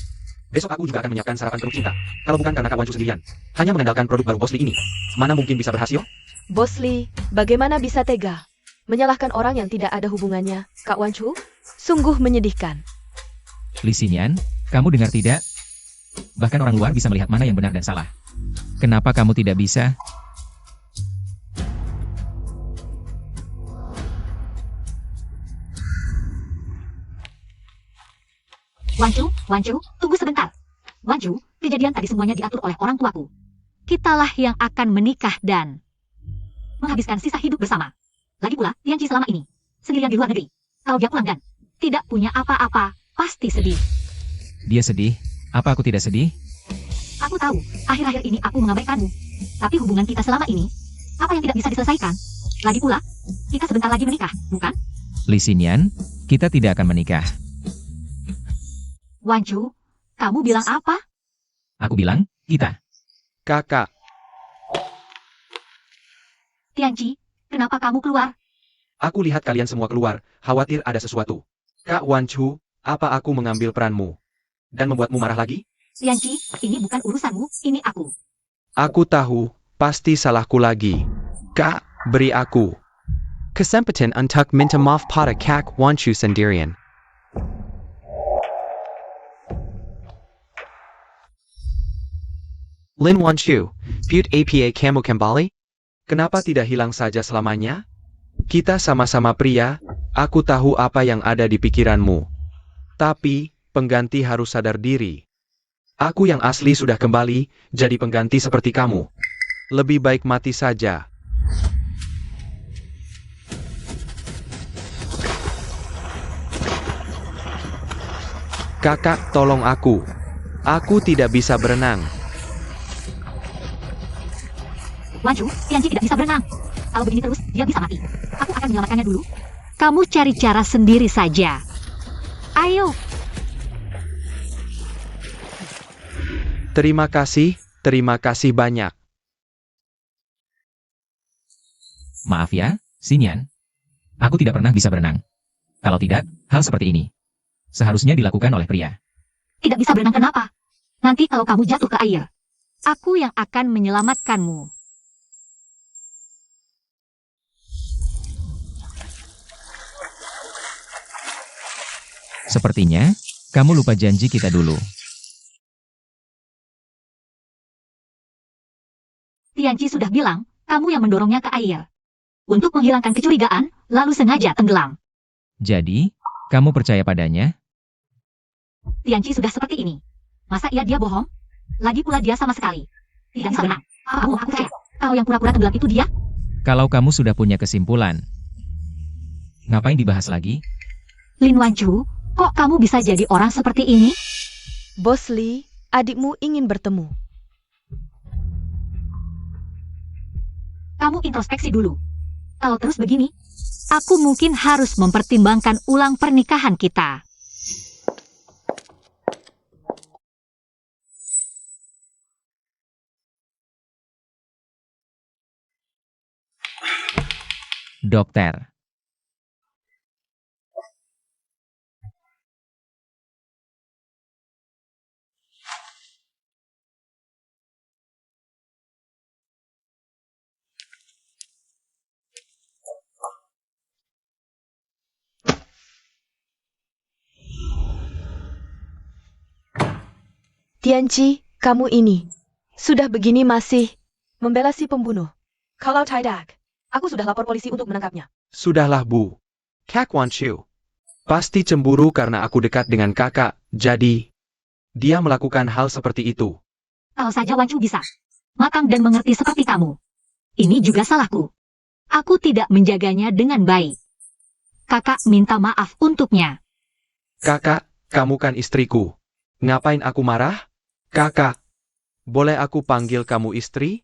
Speaker 3: Besok aku juga akan menyiapkan sarapan penuh cinta. Kalau bukan karena Kak Wan Chu sendirian, hanya mengandalkan produk baru Bos Lee ini, mana mungkin bisa berhasil?
Speaker 4: Bos Lee, bagaimana bisa tega? Menyalahkan orang yang tidak ada hubungannya, Kak Wan Chu? Sungguh menyedihkan.
Speaker 2: Li Xinyan, kamu dengar tidak? Bahkan orang luar bisa melihat mana yang benar dan salah. Kenapa kamu tidak bisa?
Speaker 1: Wan Chu, tunggu sebentar. Wan Chu, kejadian tadi semuanya diatur oleh orang tuaku. Kitalah yang akan menikah dan menghabiskan sisa hidup bersama. Lagi pula, Tianqi selama ini sendirian di luar negeri. Kalau dia pulang dan tidak punya apa-apa, pasti sedih.
Speaker 2: Dia sedih? Apa aku tidak sedih?
Speaker 1: Aku tahu, akhir-akhir ini aku mengabaikanmu. Tapi hubungan kita selama ini, apa yang tidak bisa diselesaikan? Lagi pula, kita sebentar lagi menikah, bukan?
Speaker 2: Li Xinyan, kita tidak akan menikah.
Speaker 1: Wan Chu, kamu bilang apa?
Speaker 2: Aku bilang, kita.
Speaker 3: Kakak,
Speaker 1: Tianqi, kenapa kamu keluar?
Speaker 3: aku lihat kalian semua keluar, khawatir ada sesuatu. Kak Wan Chu, apa aku mengambil peranmu? Dan membuatmu marah lagi?
Speaker 1: Tianqi, ini bukan urusanmu, ini aku.
Speaker 3: Aku tahu, pasti salahku lagi. Kak, beri aku.
Speaker 5: Kesempatan untuk minta maaf pada Kak Wan Chu sendirian. Lin Wan Chu, Pute APA kamu kembali?
Speaker 3: Kenapa tidak hilang saja selamanya? Kita sama-sama pria, aku tahu apa yang ada di pikiranmu. Tapi, pengganti harus sadar diri. Aku yang asli sudah kembali, jadi pengganti seperti kamu. Lebih baik mati saja. Kakak, tolong aku. Aku tidak bisa berenang.
Speaker 1: Wan Chu, Tianqi tidak bisa berenang. Kalau begini terus, dia bisa mati. Aku akan menyelamatkannya dulu. Kamu cari cara sendiri saja. Ayo.
Speaker 3: Terima kasih banyak.
Speaker 2: Maaf ya, Xinyan. Aku tidak pernah bisa berenang. Kalau tidak, hal seperti ini seharusnya dilakukan oleh pria.
Speaker 1: Tidak bisa berenang kenapa? Nanti kalau kamu jatuh ke air, aku yang akan menyelamatkanmu.
Speaker 2: Sepertinya, kamu lupa janji kita dulu.
Speaker 1: Tianqi sudah bilang, kamu yang mendorongnya ke air. Untuk menghilangkan kecurigaan, lalu sengaja tenggelam.
Speaker 2: Jadi, kamu percaya padanya?
Speaker 1: Tianqi sudah seperti ini. Masa iya dia bohong? Lagi pula dia sama sekali tidak bisa berenang. Aku percaya. Kalau yang pura-pura tenggelam itu dia.
Speaker 2: Kalau kamu sudah punya kesimpulan, ngapain dibahas lagi?
Speaker 1: Lin Wan Chu, kok kamu bisa jadi orang seperti ini?
Speaker 4: Bos Lee, adikmu ingin bertemu.
Speaker 1: Kamu introspeksi dulu. Kalau terus begini, aku mungkin harus mempertimbangkan ulang pernikahan kita.
Speaker 2: Dokter.
Speaker 4: Tianqi, kamu ini. Sudah begini masih membela si pembunuh. Kalau tidak, aku sudah lapor polisi untuk menangkapnya.
Speaker 3: Sudahlah Bu. Kak Wanshu. Pasti cemburu karena aku dekat dengan kakak, jadi dia melakukan hal seperti itu.
Speaker 1: Kalau saja Wancu bisa matang dan mengerti seperti kamu. Ini juga salahku. Aku tidak menjaganya dengan baik. Kakak minta maaf untuknya.
Speaker 3: Kakak, kamu kan istriku. Ngapain aku marah? Kakak, boleh aku panggil kamu istri?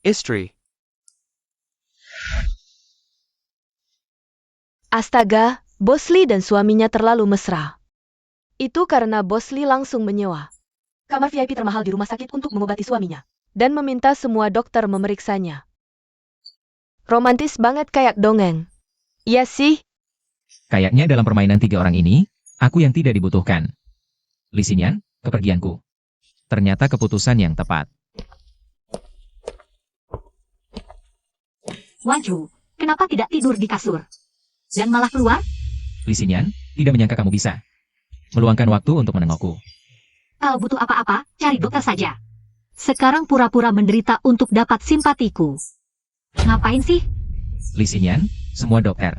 Speaker 3: Istri.
Speaker 4: Astaga, Bos Lee dan suaminya terlalu mesra. Itu karena Bos Lee langsung menyewa kamar VIP termahal di rumah sakit untuk mengobati suaminya. Dan meminta semua dokter memeriksanya. Romantis banget kayak dongeng. Iya sih.
Speaker 2: Kayaknya dalam permainan 3 orang ini, aku yang tidak dibutuhkan. Li Xinyan, kepergianku. Ternyata keputusan yang tepat.
Speaker 1: Wancu, kenapa tidak tidur di kasur? Dan malah keluar?
Speaker 2: Li Xinyan, tidak menyangka kamu bisa meluangkan waktu untuk menengokku.
Speaker 1: Kalau butuh apa-apa, cari dokter saja. Sekarang pura-pura menderita untuk dapat simpatiku. Ngapain sih?
Speaker 2: Li Xinyan, semua dokter.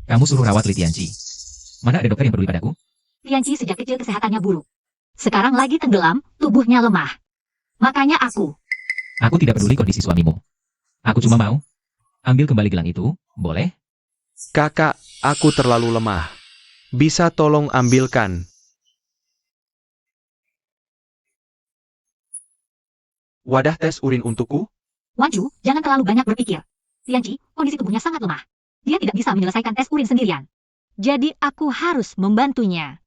Speaker 2: Kamu suruh rawat Li Tianqi. Mana ada dokter yang peduli padaku?
Speaker 1: Tianqi sejak kecil kesehatannya buruk. Sekarang lagi tenggelam, tubuhnya lemah. Makanya aku
Speaker 2: tidak peduli kondisi suamimu. Aku cuma mau ambil kembali gelang itu, boleh?
Speaker 3: Kakak, aku terlalu lemah. Bisa tolong ambilkan. Wadah tes urin untukku?
Speaker 1: Wancu, jangan terlalu banyak berpikir. Tianqi, kondisi tubuhnya sangat lemah. Dia tidak bisa menyelesaikan tes urin sendirian. Jadi aku harus membantunya.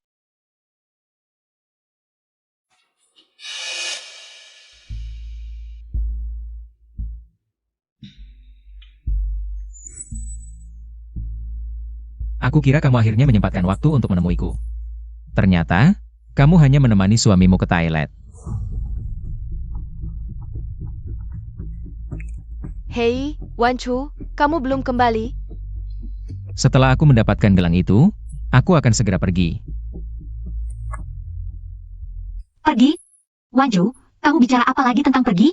Speaker 2: Aku kira kamu akhirnya menyempatkan waktu untuk menemuiku. Ternyata, kamu hanya menemani suamimu ke toilet.
Speaker 4: Hei, Wancu, kamu belum kembali?
Speaker 2: Setelah aku mendapatkan gelang itu, aku akan segera pergi.
Speaker 1: Pergi? Wancu, kamu bicara apa lagi tentang pergi?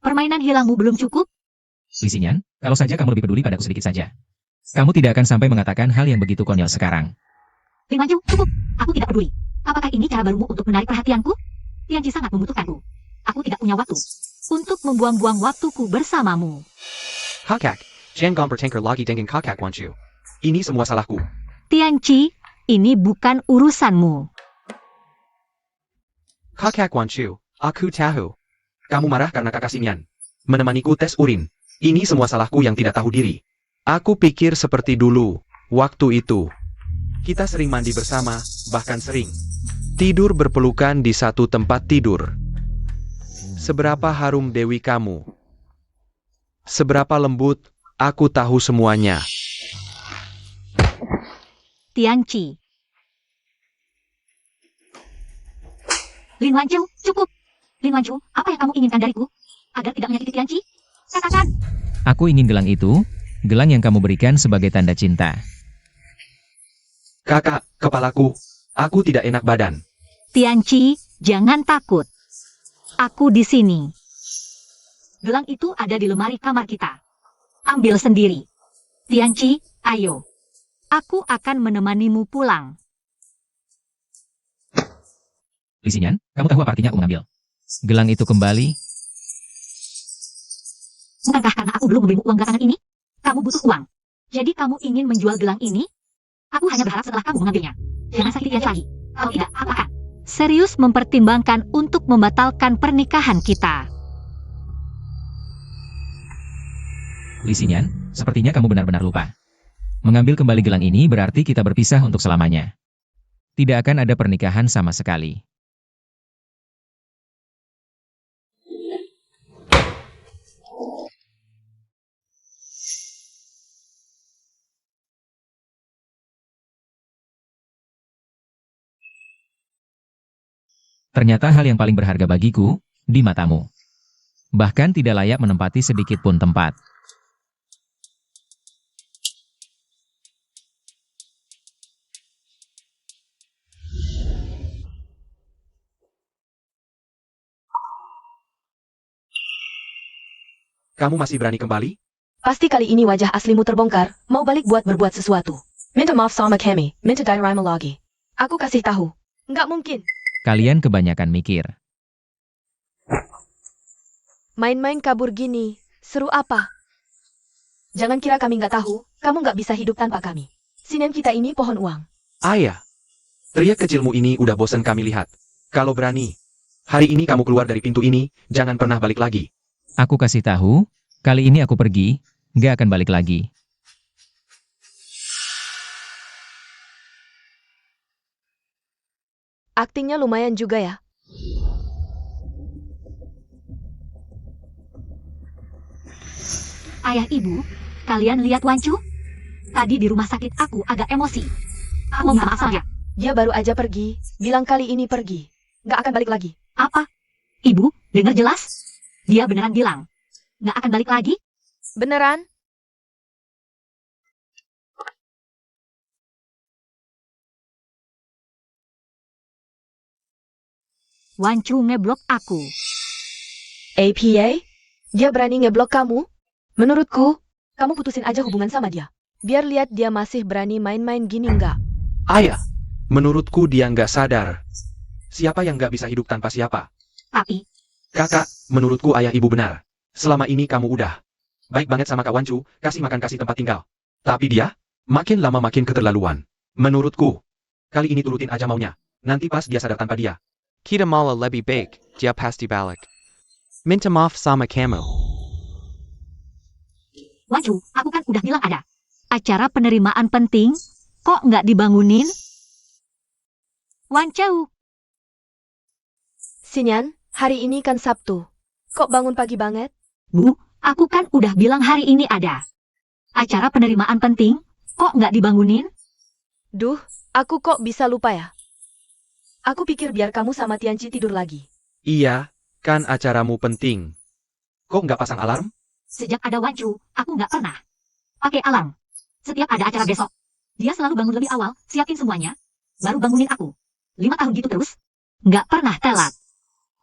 Speaker 1: Permainan hilangmu belum cukup?
Speaker 2: Li Xinyan, kalau saja kamu lebih peduli padaku sedikit saja. Kamu tidak akan sampai mengatakan hal yang begitu konyol sekarang.
Speaker 1: Lin Wancu, cukup. Aku tidak peduli. Apakah ini cara barumu untuk menarik perhatianku? Tianqi sangat membutuhkanku. Aku tidak punya waktu untuk membuang-buang waktuku bersamamu.
Speaker 3: Kakak, jangan bertengkar lagi dengan kakak Wanshu. Ini semua salahku.
Speaker 1: Tianqi, ini bukan urusanmu.
Speaker 3: Kakak Wanshu, aku tahu. Kamu marah karena kakak Xinyan menemaniku tes urin. Ini semua salahku yang tidak tahu diri. Aku pikir seperti dulu, waktu itu. Kita sering mandi bersama, bahkan sering tidur berpelukan di satu tempat tidur. Seberapa harum Dewi kamu. Seberapa lembut, aku tahu semuanya.
Speaker 1: Tianqi. Lin Wancu, cukup. Lin Wancu, apa yang kamu inginkan dariku? Agar tidak menyakiti Tianqi? Katakan.
Speaker 2: Aku ingin gelang itu, gelang yang kamu berikan sebagai tanda cinta.
Speaker 3: Kakak, kepalaku. Aku tidak enak badan.
Speaker 1: Tianqi, jangan takut. Aku di sini. Gelang itu ada di lemari kamar kita. Ambil sendiri. Tianqi, ayo. Aku akan menemanimu pulang.
Speaker 2: Li Xinyan, kamu tahu apa artinya aku mengambil gelang itu kembali?
Speaker 1: Bukankah karena aku belum memberimu uang belakangan ini? Kamu butuh uang. Jadi kamu ingin menjual gelang ini? Aku hanya berharap setelah kamu mengambilnya. Jangan sakiti Tianqi lagi. Kalau tidak, aku akan serius mempertimbangkan untuk membatalkan pernikahan kita.
Speaker 2: Li Xinyan, sepertinya kamu benar-benar lupa. Mengambil kembali gelang ini berarti kita berpisah untuk selamanya. Tidak akan ada pernikahan sama sekali. Ternyata hal yang paling berharga bagiku, di matamu. Bahkan tidak layak menempati sedikit pun tempat.
Speaker 3: Kamu masih berani kembali?
Speaker 4: Pasti kali ini wajah aslimu terbongkar, mau balik buat berbuat sesuatu. Minta maaf sama kami, minta diterima lagi. Aku kasih tahu. Nggak mungkin.
Speaker 2: Kalian kebanyakan mikir.
Speaker 4: Main-main kabur gini, seru apa? Jangan kira kami nggak tahu, kamu nggak bisa hidup tanpa kami. Sinian kita ini pohon uang.
Speaker 3: Ayah, teriak kecilmu ini udah bosan kami lihat. Kalau berani, hari ini kamu keluar dari pintu ini, jangan pernah balik lagi.
Speaker 2: Aku kasih tahu, kali ini aku pergi, nggak akan balik lagi.
Speaker 4: Aktingnya lumayan juga ya.
Speaker 1: Ayah ibu, kalian lihat Wancu? Tadi di rumah sakit aku agak emosi. Aku minta maaf saja.
Speaker 4: Dia baru aja pergi, bilang kali ini pergi. Nggak akan balik lagi.
Speaker 1: Apa? Ibu, dengar jelas? Dia beneran bilang. Nggak akan balik lagi?
Speaker 4: Beneran?
Speaker 1: Wancu ngeblok aku.
Speaker 4: APA? Dia berani ngeblok kamu? Menurutku, kamu putusin aja hubungan sama dia. Biar lihat dia masih berani main-main gini nggak.
Speaker 3: Ayah, menurutku dia nggak sadar. Siapa yang nggak bisa hidup tanpa siapa?
Speaker 1: Tapi,
Speaker 3: Kakak, menurutku ayah ibu benar. Selama ini kamu udah baik banget sama Kak Wancu, kasih makan kasih tempat tinggal. Tapi dia, makin lama makin keterlaluan. Menurutku, kali ini turutin aja maunya. Nanti pas dia sadar tanpa dia.
Speaker 5: Kita malah lebih baik, dia pasti balik. Minta maaf sama kamu.
Speaker 1: Wancu, aku kan udah bilang ada. Acara penerimaan penting, kok nggak dibangunin? Wancu,
Speaker 4: Sinian, hari ini kan Sabtu. Kok bangun pagi banget?
Speaker 1: Bu, aku kan udah bilang hari ini ada. Acara penerimaan penting, kok nggak dibangunin?
Speaker 4: Duh, aku kok bisa lupa ya? Aku pikir biar kamu sama Tianci tidur lagi.
Speaker 3: Iya, kan acaramu penting. Kok nggak pasang alarm?
Speaker 1: Sejak ada Wancu, aku nggak pernah pakai alarm. Setiap ada acara besok, dia selalu bangun lebih awal, siapin semuanya, baru bangunin aku. 5 tahun gitu terus, nggak pernah telat.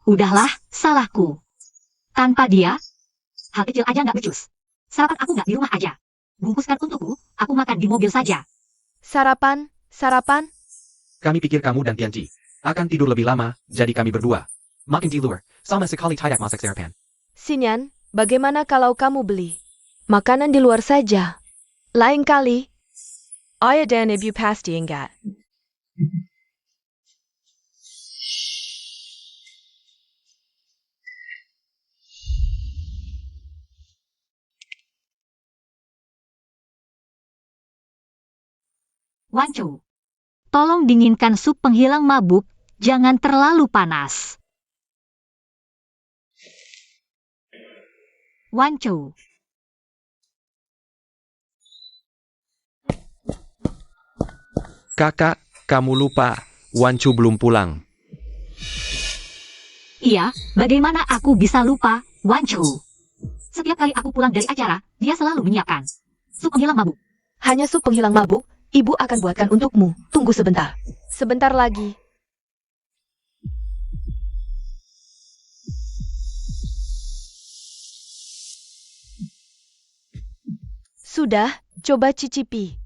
Speaker 1: Udahlah, salahku. Tanpa dia, hal kecil aja nggak becus. Sarapan aku nggak di rumah aja. Bungkuskan untukku, aku makan di mobil saja.
Speaker 4: Sarapan, sarapan?
Speaker 3: Kami pikir kamu dan Tianci akan tidur lebih lama, jadi kami berdua makin di luar, sama sekali tidak masak sarapan.
Speaker 4: Sinian, bagaimana kalau kamu beli makanan di luar saja? Lain kali. Ayah dan ibu pasti enggak.
Speaker 1: Wancu, tolong dinginkan sup penghilang mabuk, jangan terlalu panas. Wancu,
Speaker 3: Kakak, kamu lupa, Wancu belum pulang.
Speaker 1: iya, bagaimana aku bisa lupa, Wancu? Setiap kali aku pulang dari acara, dia selalu menyiapkan sup penghilang mabuk.
Speaker 4: Hanya sup penghilang mabuk, ibu akan buatkan untukmu. Tunggu sebentar. Sebentar lagi. Sudah, coba cicipi.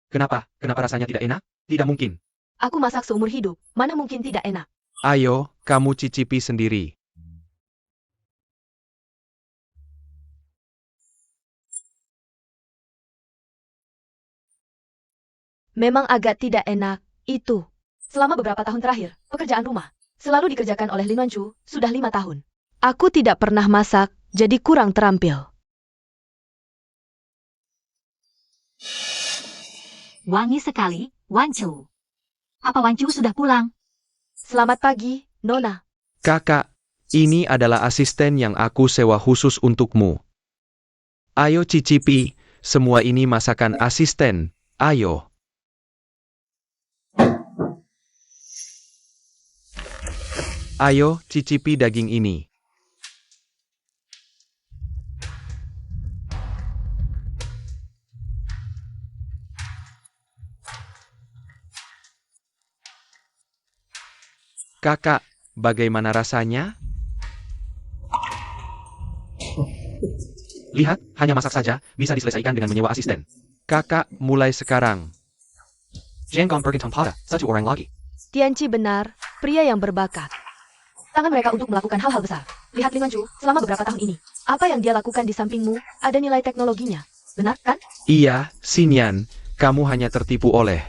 Speaker 3: Kenapa? Kenapa rasanya tidak enak? Tidak mungkin.
Speaker 4: Aku masak seumur hidup, mana mungkin tidak enak.
Speaker 3: Ayo, kamu cicipi sendiri.
Speaker 4: Memang agak tidak enak, itu. Selama beberapa tahun terakhir, pekerjaan rumah selalu dikerjakan oleh Lin Wancu, sudah 5 tahun. Aku tidak pernah masak, jadi kurang terampil.
Speaker 1: Wangi sekali, Wancu. Apa Wancu sudah pulang?
Speaker 4: Selamat pagi, Nona.
Speaker 3: Kakak, ini adalah asisten yang aku sewa khusus untukmu. Ayo cicipi, semua ini masakan asisten. Ayo. Ayo, cicipi daging ini. Kakak, bagaimana rasanya? Lihat, hanya masak saja, bisa diselesaikan dengan menyewa asisten. Kakak, mulai sekarang. Jangan bergantung pada satu orang lagi.
Speaker 4: Tianqi benar, pria yang berbakat. Tangan mereka untuk melakukan hal-hal besar. Lihat Ling Wanchu, selama beberapa tahun ini. Apa yang dia lakukan di sampingmu, ada nilai teknologinya. Benar, kan?
Speaker 3: Iya, Xinyan, kamu hanya tertipu oleh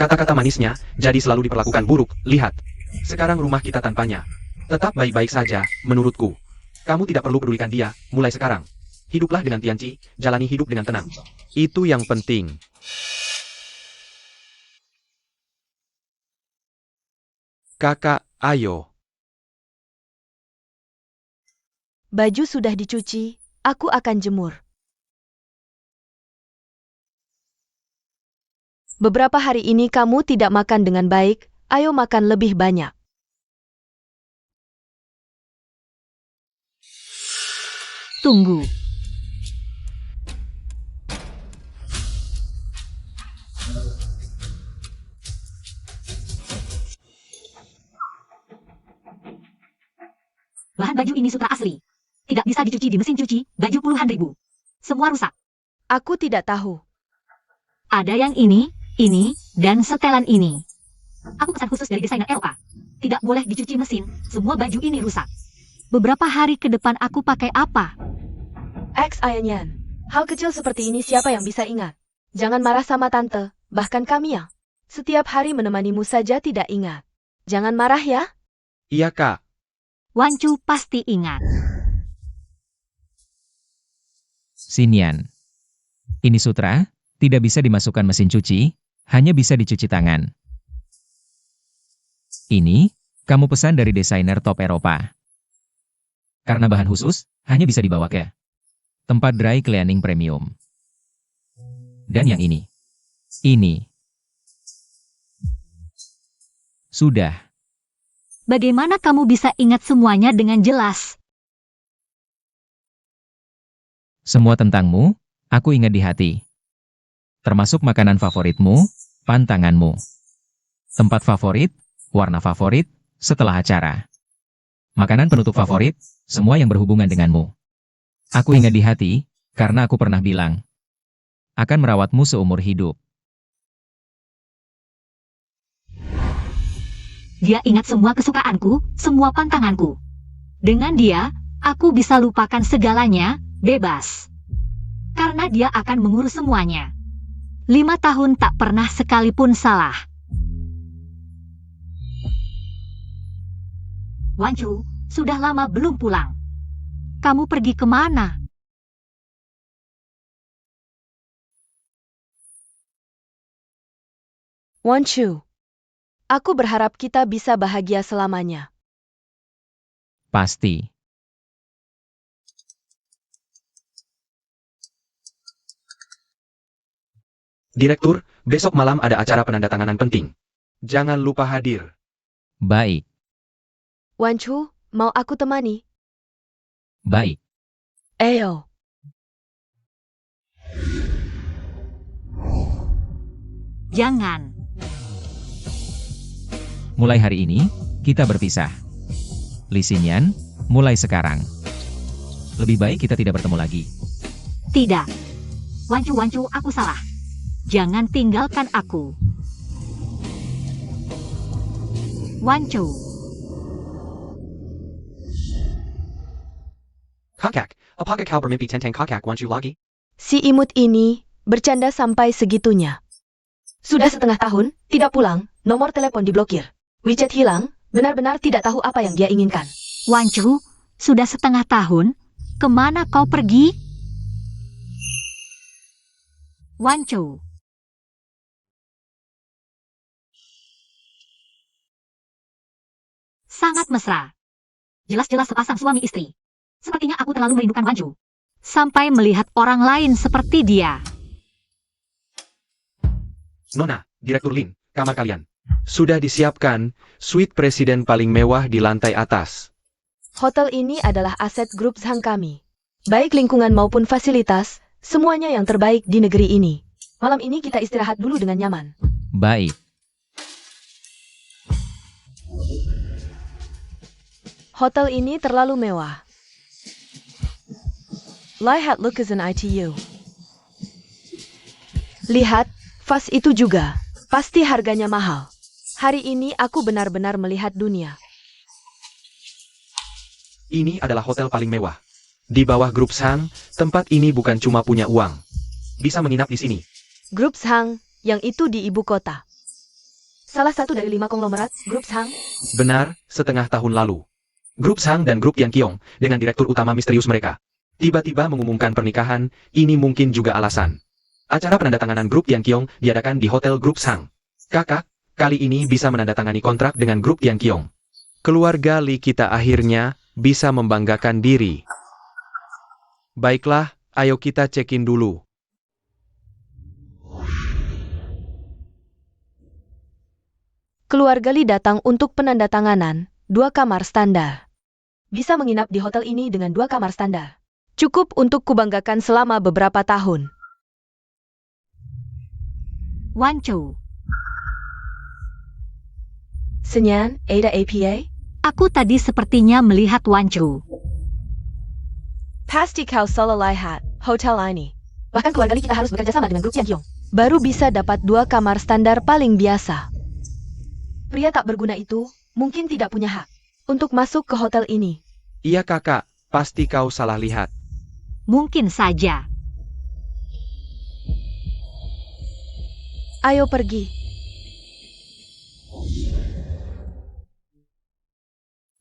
Speaker 3: kata-kata manisnya, jadi selalu diperlakukan buruk. Lihat, sekarang rumah kita tanpanya. Tetap baik-baik saja, menurutku. Kamu tidak perlu pedulikan dia, mulai sekarang. Hiduplah dengan Tianqi, jalani hidup dengan tenang. Itu yang penting. Kakak, ayo.
Speaker 4: Baju sudah dicuci, aku akan jemur. Beberapa hari ini kamu tidak makan dengan baik, ayo makan lebih banyak.
Speaker 1: Tunggu. Bahan baju ini sutra asli. Tidak bisa dicuci di mesin cuci, baju puluhan ribu. Semua rusak.
Speaker 4: Aku tidak tahu.
Speaker 1: Ada yang ini, dan setelan ini. Aku pesan khusus dari desainer Eropa. Tidak boleh dicuci mesin, semua baju ini rusak. Beberapa hari ke depan aku pakai apa?
Speaker 4: X Ayanyan, hal kecil seperti ini siapa yang bisa ingat? Jangan marah sama tante, bahkan kami yang setiap hari menemanimu saja tidak ingat. Jangan marah ya.
Speaker 3: Iya, Kak.
Speaker 1: Wanchu pasti ingat.
Speaker 2: Xinyan. Ini sutra, tidak bisa dimasukkan mesin cuci, hanya bisa dicuci tangan. Ini, kamu pesan dari desainer top Eropa. Karena bahan khusus, hanya bisa dibawa ke tempat dry cleaning premium. Dan yang ini. Sudah.
Speaker 1: Bagaimana kamu bisa ingat semuanya dengan jelas?
Speaker 2: Semua tentangmu, aku ingat di hati. Termasuk makanan favoritmu, pantanganmu. Tempat favorit, warna favorit, setelah acara. Makanan penutup favorit, semua yang berhubungan denganmu. Aku ingat di hati, karena aku pernah bilang. Akan merawatmu seumur hidup.
Speaker 1: Dia ingat semua kesukaanku, semua pantanganku. Dengan dia, aku bisa lupakan segalanya, bebas. Karena dia akan mengurus semuanya. 5 tahun tak pernah sekalipun salah. Wanchu, sudah lama belum pulang. Kamu pergi kemana?
Speaker 4: Wanchu, aku berharap kita bisa bahagia selamanya.
Speaker 2: Pasti.
Speaker 3: Direktur, besok malam ada acara penandatanganan penting. Jangan lupa hadir.
Speaker 2: Baik,
Speaker 4: Wanchu, mau aku temani?
Speaker 2: baik.
Speaker 4: Ayo.
Speaker 1: Jangan.
Speaker 2: Mulai hari ini, kita berpisah. Li Xinyan, mulai sekarang. Lebih baik kita tidak bertemu lagi.
Speaker 1: Tidak. Wanchu, aku salah. Jangan tinggalkan aku. Wanchu.
Speaker 3: Kakak, apakah kau bermimpi tentang kakak Wanchu lagi?
Speaker 4: Si imut ini bercanda sampai segitunya. Sudah setengah tahun, tidak pulang, nomor telepon diblokir. WeChat hilang, benar-benar tidak tahu apa yang dia inginkan.
Speaker 1: Wanchu, sudah setengah tahun, kemana kau pergi? Wanchu. Sangat mesra. Jelas-jelas sepasang suami istri. Sepertinya aku terlalu merindukan Wanchu. Sampai melihat orang lain seperti dia.
Speaker 3: Nona, Direktur Lin, kamar kalian. Sudah disiapkan, suite presiden paling mewah di lantai atas.
Speaker 4: Hotel ini adalah aset grup Zhang kami. Baik lingkungan maupun fasilitas, semuanya yang terbaik di negeri ini. Malam ini kita istirahat dulu dengan nyaman.
Speaker 2: Baik.
Speaker 4: Hotel ini terlalu mewah. Lihat lukisan ITU. Lihat, vas itu juga. Pasti harganya mahal. Hari ini aku benar-benar melihat dunia.
Speaker 3: Ini adalah hotel paling mewah. Di bawah grup Sang, tempat ini bukan cuma punya uang. Bisa menginap di sini.
Speaker 4: Grup Sang, yang itu di ibu kota. Salah satu dari 5 konglomerat, Grup Sang.
Speaker 3: Benar, setengah tahun lalu. Grup Sang dan grup Yang Kiong, dengan direktur utama misterius mereka, tiba-tiba mengumumkan pernikahan. Ini mungkin juga alasan. Acara penandatanganan grup Yang Kiong diadakan di Hotel Grup Sang. Kakak, kali ini bisa menandatangani kontrak dengan grup Yang Kiong.
Speaker 5: Keluarga Lee kita akhirnya bisa membanggakan diri. Baiklah, ayo kita check-in dulu.
Speaker 4: Keluarga Lee datang untuk penandatanganan, 2 kamar standar. Bisa menginap di hotel ini dengan 2 kamar standar. Cukup untuk kubanggakan selama beberapa tahun.
Speaker 1: Wancho,
Speaker 4: Senyan, Ada APA?
Speaker 1: aku tadi sepertinya melihat Wancho.
Speaker 4: Pasti kau salah lihat, hotel ini. Bahkan keluarga Lee kita harus bekerja sama dengan grup Yang Kiong. Baru bisa dapat 2 kamar standar paling biasa. Pria tak berguna itu, mungkin tidak punya hak untuk masuk ke hotel ini.
Speaker 5: Iya kakak, pasti kau salah lihat.
Speaker 1: Mungkin saja.
Speaker 4: Ayo pergi.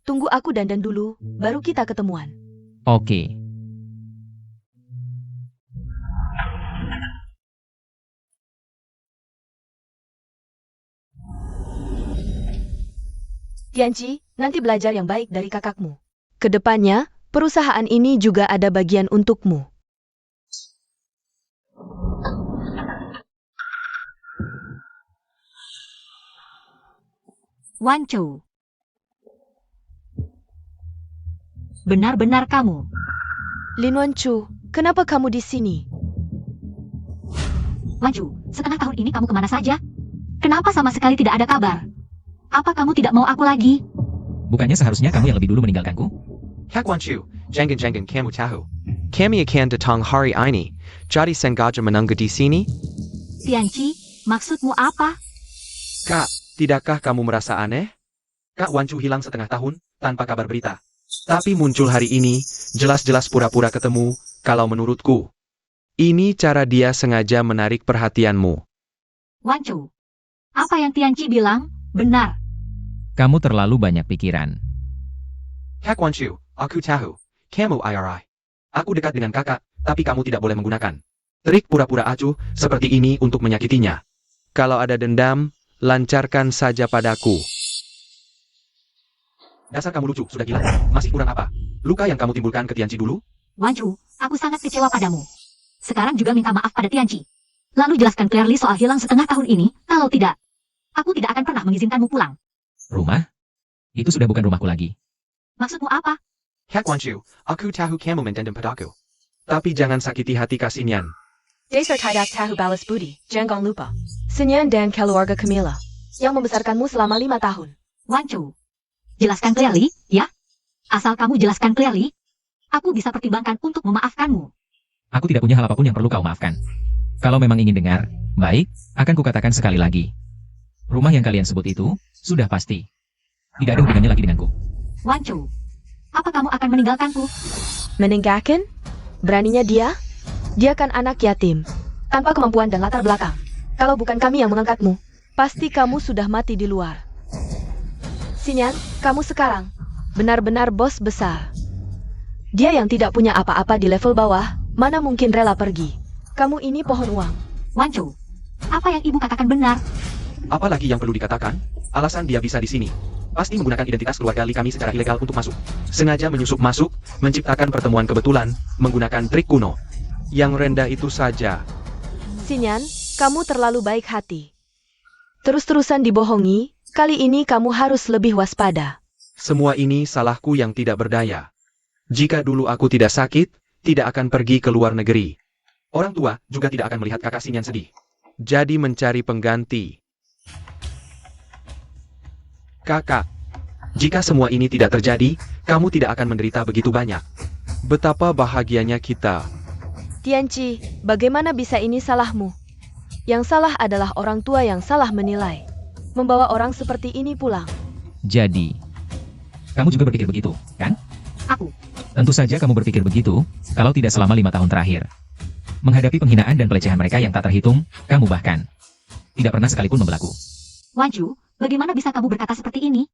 Speaker 4: Tunggu aku dandan dulu, baru kita ketemuan.
Speaker 2: Oke.
Speaker 4: Tianci, nanti belajar yang baik dari kakakmu. Kedepannya, perusahaan ini juga ada bagian untukmu.
Speaker 1: Wancho. Benar-benar kamu.
Speaker 4: Lin Wanchu, kenapa kamu di sini?
Speaker 1: Wancho, setengah tahun ini kamu kemana saja? Kenapa sama sekali tidak ada kabar? Apa kamu tidak mau aku lagi?
Speaker 2: Bukannya seharusnya kamu yang lebih dulu meninggalkanku?
Speaker 3: Hak Wanchu, jangan kamu tahu.
Speaker 5: Kami akan datang hari ini, jadi sengaja menunggu di sini?
Speaker 1: Tianci, maksudmu apa?
Speaker 3: Kak, tidakkah kamu merasa aneh? Kak Wanchu hilang setengah tahun, tanpa kabar berita. Tapi muncul hari ini, jelas-jelas pura-pura ketemu, kalau menurutku.
Speaker 5: Ini cara dia sengaja menarik perhatianmu.
Speaker 1: Wancho, apa yang Tianci bilang? Benar.
Speaker 2: Kamu terlalu banyak pikiran.
Speaker 3: Hak Wanchu, aku tahu. Kamu IRI. Aku dekat dengan kakak, tapi kamu tidak boleh menggunakan trik pura-pura acuh seperti ini untuk menyakitinya.
Speaker 5: Kalau ada dendam, lancarkan saja padaku.
Speaker 3: Dasar kamu lucu, sudah gila. Masih kurang apa? Luka yang kamu timbulkan ke Tianci dulu?
Speaker 1: Wancho, aku sangat kecewa padamu. Sekarang juga minta maaf pada Tianci. Lalu jelaskan clearly soal hilang setengah tahun ini, kalau tidak, aku tidak akan pernah mengizinkanmu pulang.
Speaker 2: Rumah? Itu sudah bukan rumahku lagi.
Speaker 1: Maksudmu apa?
Speaker 3: Hak Wanchu, aku tahu kamu mendendam padaku. Tapi jangan sakiti hati Kasinian.
Speaker 4: Dasar tidak tahu balas budi, jangan lupa. Senyan dan keluarga Camilla, yang membesarkanmu selama 5 tahun.
Speaker 1: Wancho, jelaskan clearly, ya? Asal kamu jelaskan clearly, aku bisa pertimbangkan untuk memaafkanmu.
Speaker 2: Aku tidak punya hal apapun yang perlu kau maafkan. Kalau memang ingin dengar, baik, akan kukatakan sekali lagi. Rumah yang kalian sebut itu, sudah pasti. Tidak ada hubungannya lagi denganku.
Speaker 1: Wancho, apa kamu akan meninggalkanku?
Speaker 4: Meninggalkan? Beraninya dia? Dia kan anak yatim, tanpa kemampuan dan latar belakang. Kalau bukan kami yang mengangkatmu, pasti kamu sudah mati di luar. Sinyan, kamu sekarang benar-benar bos besar. Dia yang tidak punya apa-apa di level bawah, mana mungkin rela pergi. Kamu ini pohon uang.
Speaker 1: Wancho, apa yang ibu katakan benar?
Speaker 3: Apalagi yang perlu dikatakan? Alasan dia bisa di sini. Pasti menggunakan identitas keluarga Lee kami secara ilegal untuk masuk. Sengaja menyusup masuk, menciptakan pertemuan kebetulan, menggunakan trik kuno.
Speaker 5: Yang rendah itu saja.
Speaker 4: Sinyan, kamu terlalu baik hati. Terus-terusan dibohongi, kali ini kamu harus lebih waspada.
Speaker 3: Semua ini salahku yang tidak berdaya. Jika dulu aku tidak sakit, tidak akan pergi ke luar negeri. Orang tua juga tidak akan melihat kakak Sinyan sedih.
Speaker 5: Jadi mencari pengganti. Kakak,
Speaker 3: Jika semua ini tidak terjadi, kamu tidak akan menderita begitu banyak. Betapa bahagianya kita.
Speaker 4: Tianqi, bagaimana bisa ini salahmu? Yang salah adalah orang tua yang salah menilai. Membawa orang seperti ini pulang.
Speaker 2: Jadi, kamu juga berpikir begitu, kan?
Speaker 1: Aku.
Speaker 2: Tentu saja kamu berpikir begitu, kalau tidak selama 5 tahun terakhir. Menghadapi penghinaan dan pelecehan mereka yang tak terhitung, kamu bahkan tidak pernah sekalipun membelaku.
Speaker 1: Wanju, bagaimana bisa kamu berkata seperti ini?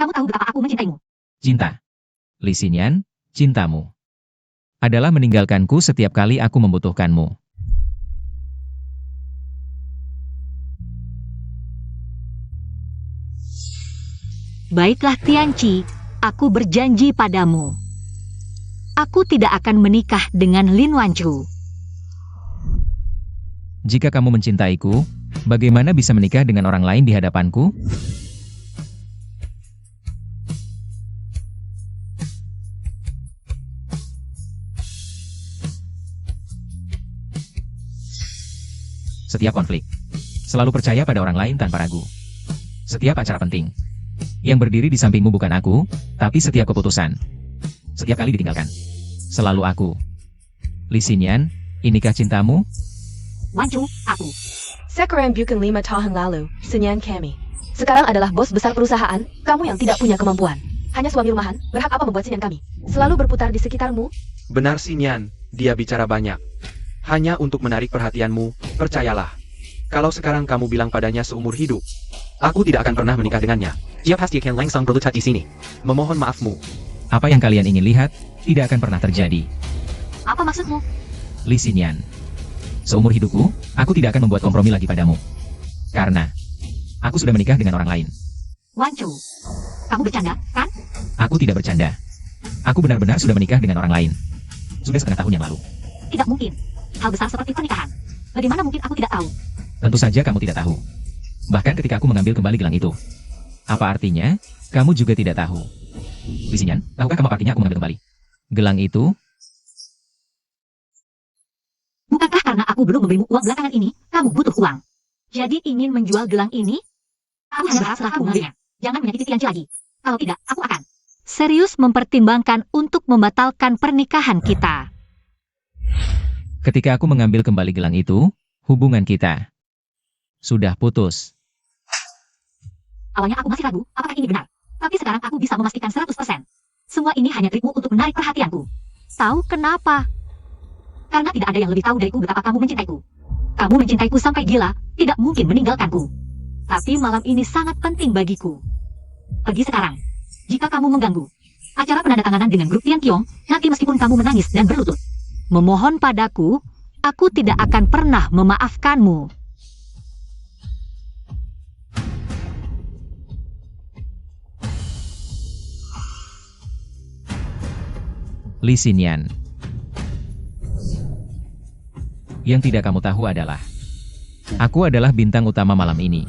Speaker 1: Kamu tahu betapa aku mencintaimu.
Speaker 2: Cinta. Li Xinyan, cintamu adalah meninggalkanku setiap kali aku membutuhkanmu.
Speaker 1: Baiklah Tianqi, aku berjanji padamu. Aku tidak akan menikah dengan Lin Wanju.
Speaker 2: Jika kamu mencintaiku, bagaimana bisa menikah dengan orang lain di hadapanku? Setiap konflik, selalu percaya pada orang lain tanpa ragu. Setiap acara penting, yang berdiri di sampingmu bukan aku, tapi setiap keputusan. Setiap kali ditinggalkan, selalu aku. Li Xinyan, inikah cintamu?
Speaker 1: Wanju, aku.
Speaker 4: Sekarang bukan 5 tahun lalu, Senyan kami. Sekarang adalah bos besar perusahaan, kamu yang tidak punya kemampuan. Hanya suami rumahan, berhak apa membuat Senyan kami? Selalu berputar di sekitarmu?
Speaker 3: Benar Xinyan, dia bicara banyak. Hanya untuk menarik perhatianmu, percayalah. Kalau sekarang kamu bilang padanya seumur hidup, aku tidak akan pernah menikah dengannya. Dia pasti akan langsung berlutut di sini. Memohon maafmu.
Speaker 2: Apa yang kalian ingin lihat, tidak akan pernah terjadi.
Speaker 1: Apa maksudmu?
Speaker 2: Li Xinyan, seumur hidupku, aku tidak akan membuat kompromi lagi padamu. Karena, aku sudah menikah dengan orang lain.
Speaker 1: Wanju, kamu bercanda, kan?
Speaker 2: Aku tidak bercanda. Aku benar-benar sudah menikah dengan orang lain. Sudah setengah tahun yang lalu.
Speaker 1: Tidak mungkin. Hal besar seperti pernikahan. Bagaimana mungkin aku tidak tahu?
Speaker 2: Tentu saja kamu tidak tahu. Bahkan ketika aku mengambil kembali gelang itu. Apa artinya, kamu juga tidak tahu. Li Xinyan, tahukah kamu apa artinya aku mengambil kembali gelang itu?
Speaker 1: Bukankah karena aku belum memberimu uang belakangan ini, kamu butuh uang? Jadi ingin menjual gelang ini? Aku hanya berharap setelah kamu mengambilnya. Jangan menyakiti Tianqi lagi. Kalau tidak, aku akan serius mempertimbangkan untuk membatalkan pernikahan kita.
Speaker 2: Ketika aku mengambil kembali gelang itu, hubungan kita sudah putus.
Speaker 1: Awalnya aku masih ragu, apakah ini benar. Tapi sekarang aku bisa memastikan 100%. Semua ini hanya trikmu untuk menarik perhatianku. Tahu kenapa? Karena tidak ada yang lebih tahu dariku betapa kamu mencintaiku. Kamu mencintaiku sampai gila, tidak mungkin meninggalkanku. Tapi malam ini sangat penting bagiku. Pergi sekarang. Jika kamu mengganggu acara penandatanganan dengan grup Tian Qiong, nanti meskipun kamu menangis dan berlutut memohon padaku, aku tidak akan pernah memaafkanmu.
Speaker 2: Li Xinyan. Yang tidak kamu tahu adalah, aku adalah bintang utama malam ini.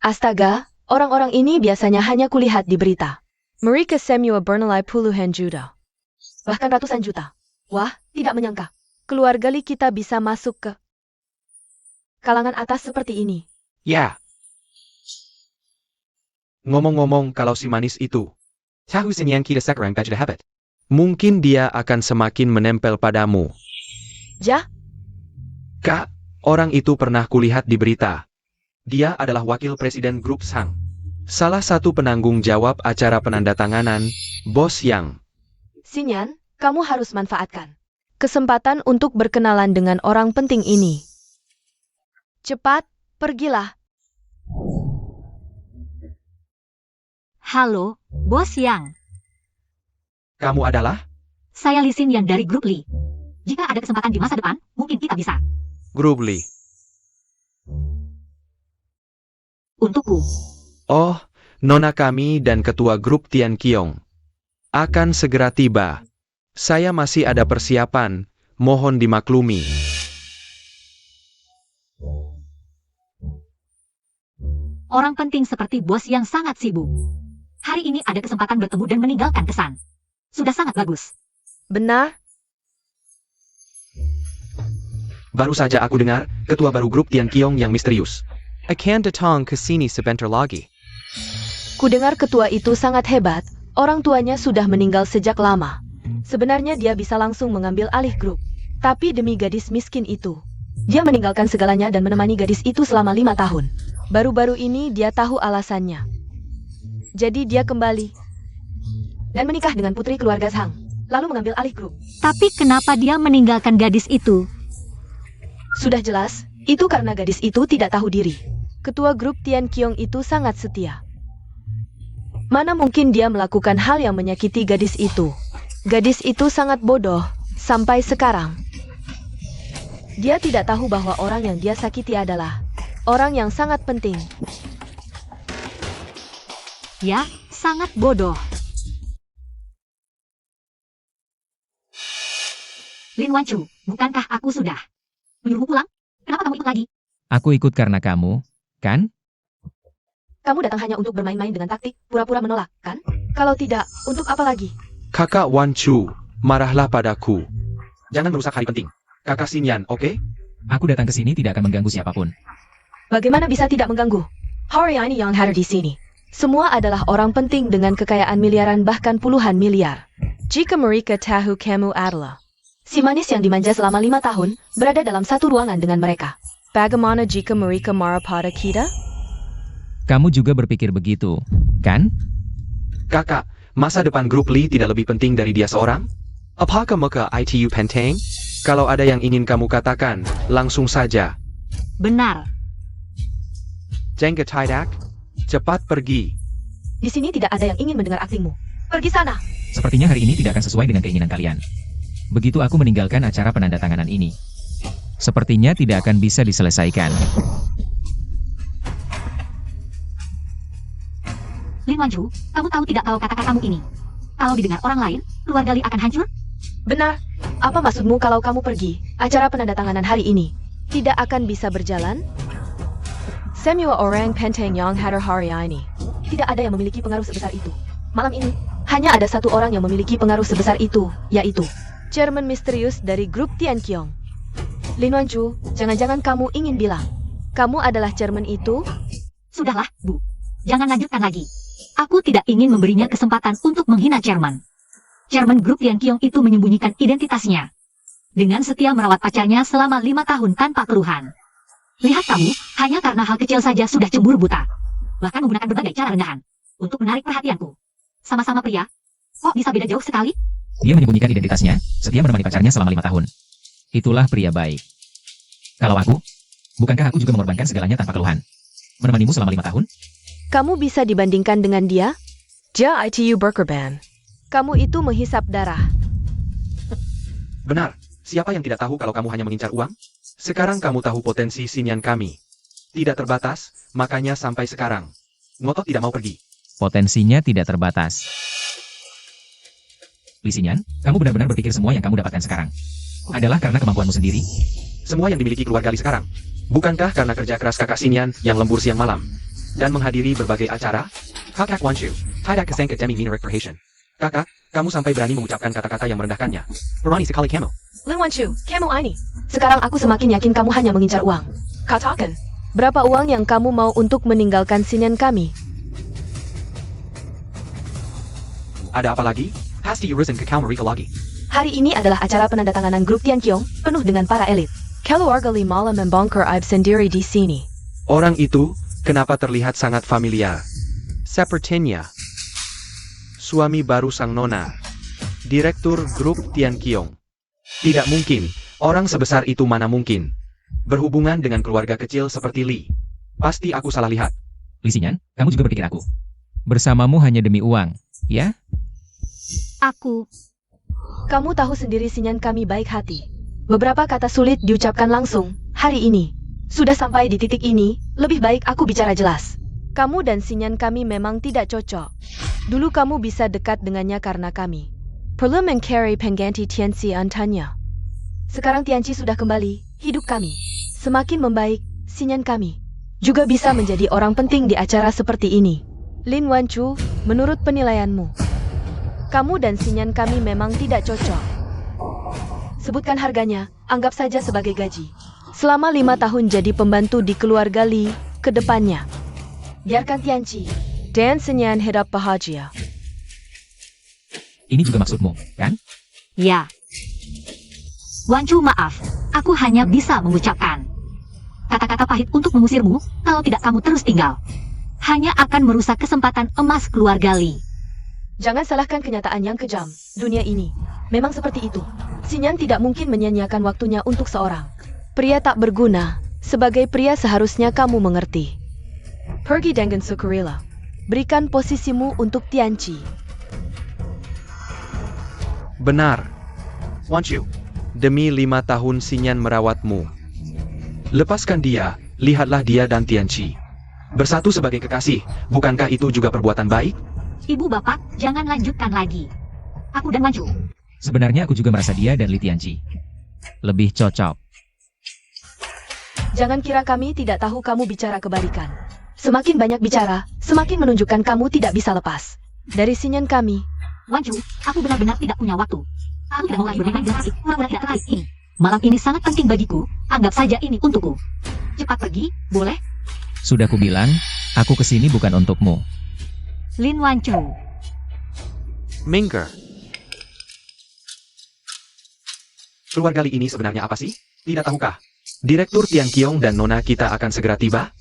Speaker 4: Astaga, orang-orang ini biasanya hanya kulihat di berita. Mereka semua bernilai puluhan juta. Bahkan ratusan juta. Wah, tidak menyangka. Keluarga Li kita bisa masuk ke kalangan atas seperti ini.
Speaker 3: Ya. Ngomong-ngomong kalau si manis itu, tahu Xinyan kita sekarang baju habit. Mungkin dia akan semakin menempel padamu.
Speaker 4: Ja?
Speaker 3: Kak, orang itu pernah kulihat di berita. Dia adalah wakil presiden grup Sang. Salah satu penanggung jawab acara penandatanganan, Bos Yang.
Speaker 4: Xinyan, kamu harus manfaatkan kesempatan untuk berkenalan dengan orang penting ini. Cepat, pergilah.
Speaker 1: Halo, Bos Yang.
Speaker 3: Kamu adalah?
Speaker 1: Saya Li Xinyan dari grup Li. Jika ada kesempatan di masa depan, mungkin kita bisa.
Speaker 3: Grup Li.
Speaker 1: Untukku.
Speaker 3: Oh, nona kami dan ketua grup Tian Qiong akan segera tiba. Saya masih ada persiapan, mohon dimaklumi.
Speaker 1: Orang penting seperti bos yang sangat sibuk. Hari ini ada kesempatan bertemu dan meninggalkan kesan. Sudah sangat bagus.
Speaker 4: Benar?
Speaker 3: Baru saja aku dengar, ketua baru grup Tian Qiong yang misterius.
Speaker 5: Akan datang ke sini sebentar lagi.
Speaker 4: Kudengar ketua itu sangat hebat, orang tuanya sudah meninggal sejak lama. Sebenarnya dia bisa langsung mengambil alih grup. Tapi demi gadis miskin itu, dia meninggalkan segalanya dan menemani gadis itu selama 5 tahun. Baru-baru ini dia tahu alasannya. Jadi dia kembali dan menikah dengan putri keluarga Zhang, lalu mengambil alih grup.
Speaker 1: Tapi kenapa dia meninggalkan gadis itu?
Speaker 4: Sudah jelas, itu karena gadis itu tidak tahu diri. Ketua grup Tian Qiong itu sangat setia. Mana mungkin dia melakukan hal yang menyakiti gadis itu? Gadis itu sangat bodoh, sampai sekarang. Dia tidak tahu bahwa orang yang dia sakiti adalah orang yang sangat penting.
Speaker 1: Ya, sangat bodoh. Lin Wanchu, bukankah aku sudah menyuruhmu pulang? Kenapa kamu ikut lagi?
Speaker 2: Aku ikut karena kamu, kan?
Speaker 4: Kamu datang hanya untuk bermain-main dengan taktik, pura-pura menolak, kan? Kalau tidak, untuk apa lagi?
Speaker 3: Kakak Wan Chu, marahlah padaku. Jangan merusak hari penting. Kakak Xinyan, oke?
Speaker 2: Aku datang ke sini tidak akan mengganggu siapapun.
Speaker 4: Bagaimana bisa tidak mengganggu? Horiani yang hadir di sini. Semua adalah orang penting dengan kekayaan miliaran bahkan puluhan miliar. Jika mereka tahu kamu adalah si manis yang dimanja selama 5 tahun, berada dalam satu ruangan dengan mereka. Bagaimana jika mereka marah pada kita?
Speaker 2: Kamu juga berpikir begitu, kan?
Speaker 3: Kakak, masa depan grup Li tidak lebih penting dari dia seorang?
Speaker 5: Apakah muka itu penting?
Speaker 3: Kalau ada yang ingin kamu katakan, langsung saja.
Speaker 1: Benar.
Speaker 3: Jengga tidak, cepat pergi.
Speaker 4: Di sini tidak ada yang ingin mendengar aktingmu. Pergi sana.
Speaker 2: Sepertinya hari ini tidak akan sesuai dengan keinginan kalian. Begitu aku meninggalkan acara penandatanganan ini, sepertinya tidak akan bisa diselesaikan.
Speaker 1: Lin Wanchu, kamu tahu tidak tahu kata-katamu ini? Kalau didengar orang lain, keluarga Li akan hancur?
Speaker 4: Benar. Apa maksudmu kalau kamu pergi? Acara penandatanganan hari ini tidak akan bisa berjalan? Semua orang penting yang hadir hari ini. Tidak ada yang memiliki pengaruh sebesar itu. Malam ini, hanya ada satu orang yang memiliki pengaruh sebesar itu, yaitu Chairman misterius dari grup Tian Qiong. Lin Wanchu, jangan-jangan kamu ingin bilang, kamu adalah chairman itu?
Speaker 1: Sudahlah, Bu. Jangan lanjutkan lagi. Aku tidak ingin memberinya kesempatan untuk menghina chairman. Chairman grup Tian Qiong itu menyembunyikan identitasnya. Dengan setia merawat pacarnya selama 5 tahun tanpa keluhan. Lihat kamu, hanya karena hal kecil saja sudah cemburu buta. Bahkan menggunakan berbagai cara rendahan untuk menarik perhatianku. Sama-sama pria, kok bisa beda jauh sekali?
Speaker 2: Dia menyembunyikan identitasnya, setia menemani pacarnya selama 5 tahun. Itulah pria baik. Kalau aku, bukankah aku juga mengorbankan segalanya tanpa keluhan? Menemanimu selama 5 tahun?
Speaker 4: Kamu bisa dibandingkan dengan dia? Dia itu berkorban. Kamu itu menghisap darah.
Speaker 3: Benar, siapa yang tidak tahu kalau kamu hanya mengincar uang? Sekarang kamu tahu potensi Xinyan kami. Tidak terbatas, makanya sampai sekarang. Ngotot tidak mau pergi.
Speaker 2: Potensinya tidak terbatas. Li Xinyan, kamu benar-benar berpikir semua yang kamu dapatkan sekarang adalah karena kemampuanmu sendiri?
Speaker 3: Semua yang dimiliki keluarga Li sekarang. Bukankah karena kerja keras kakak Xinyan yang lembur siang malam? Dan menghadiri berbagai acara? Kakak Wan Chu, tidak kesengket demi minor recreation. Kakak, kamu sampai berani mengucapkan kata-kata yang merendahkannya. Berani sekali kamu.
Speaker 4: Lin Wanchu, kamu ini. Sekarang aku semakin yakin kamu hanya mengincar uang. Katakan, berapa uang yang kamu mau untuk meninggalkan Xinyan kami?
Speaker 3: Ada apa lagi? Pasti urusan kekau mereka lagi.
Speaker 4: Hari ini adalah acara penandatanganan grup Tian Qiong, penuh dengan para elit. Keluarga Li malah membongkar aib sendiri di sini.
Speaker 3: Orang itu, kenapa terlihat sangat familiar?
Speaker 5: Sepertinya.
Speaker 3: Suami baru sang nona. Direktur grup Tian Qiong. Tidak mungkin, orang sebesar itu mana mungkin berhubungan dengan keluarga kecil seperti Li. Pasti aku salah lihat.
Speaker 2: Li Xinyan, kamu juga berpikir aku bersamamu hanya demi uang, ya?
Speaker 4: Kamu tahu sendiri Xinyan kami baik hati. Beberapa kata sulit diucapkan langsung, hari ini. Sudah sampai di titik ini, lebih baik aku bicara jelas. Kamu dan Xinyan kami memang tidak cocok. Dulu kamu bisa dekat dengannya karena kami perlu mengcarry pengganti Tianqi antanya. Sekarang Tianqi sudah kembali, hidup kami semakin membaik, Xinyan kami juga bisa menjadi orang penting di acara seperti ini. Lin Wanchu, menurut penilaianmu, kamu dan Xinyan kami memang tidak cocok. Sebutkan harganya, anggap saja sebagai gaji. Selama 5 tahun jadi pembantu di keluarga Li ke depannya. Biarkan Tianqi dan Senyan hidup bahagia.
Speaker 2: Ini juga maksudmu, kan?
Speaker 1: Ya. Wancu, maaf. Aku hanya bisa mengucapkan kata-kata pahit untuk mengusirmu, kalau tidak kamu terus tinggal. Hanya akan merusak kesempatan emas keluarga Li.
Speaker 4: Jangan salahkan kenyataan yang kejam. Dunia ini memang seperti itu. Senyan tidak mungkin menyia-nyiakan waktunya untuk seorang pria tak berguna. Sebagai pria seharusnya kamu mengerti. Pergi dengan sukarela. Berikan posisimu untuk Tianqi.
Speaker 3: Benar. Wanchu, demi 5 tahun Senyan merawatmu. Lepaskan dia, lihatlah dia dan Tianqi. Bersatu sebagai kekasih, bukankah itu juga perbuatan baik?
Speaker 1: Ibu bapak, jangan lanjutkan lagi. Aku dan Wancu.
Speaker 2: Sebenarnya aku juga merasa dia dan Li Tianqi lebih cocok.
Speaker 4: Jangan kira kami tidak tahu kamu bicara kebalikan. Semakin banyak bicara, semakin menunjukkan kamu tidak bisa lepas dari Senyan kami.
Speaker 1: Wancu, aku benar-benar tidak punya waktu. Aku tidak mau lagi bermain dengan si pura-pura tidak terkait ini. Malam ini sangat penting bagiku, anggap saja ini untukku. Cepat pergi, boleh?
Speaker 2: Sudah kubilang, aku kesini bukan untukmu.
Speaker 1: Lin Wancu.
Speaker 3: Minggir. Keluarga Li ini sebenarnya apa sih? Tidak tahukah? Direktur Tian Qiong dan Nona kita akan segera tiba?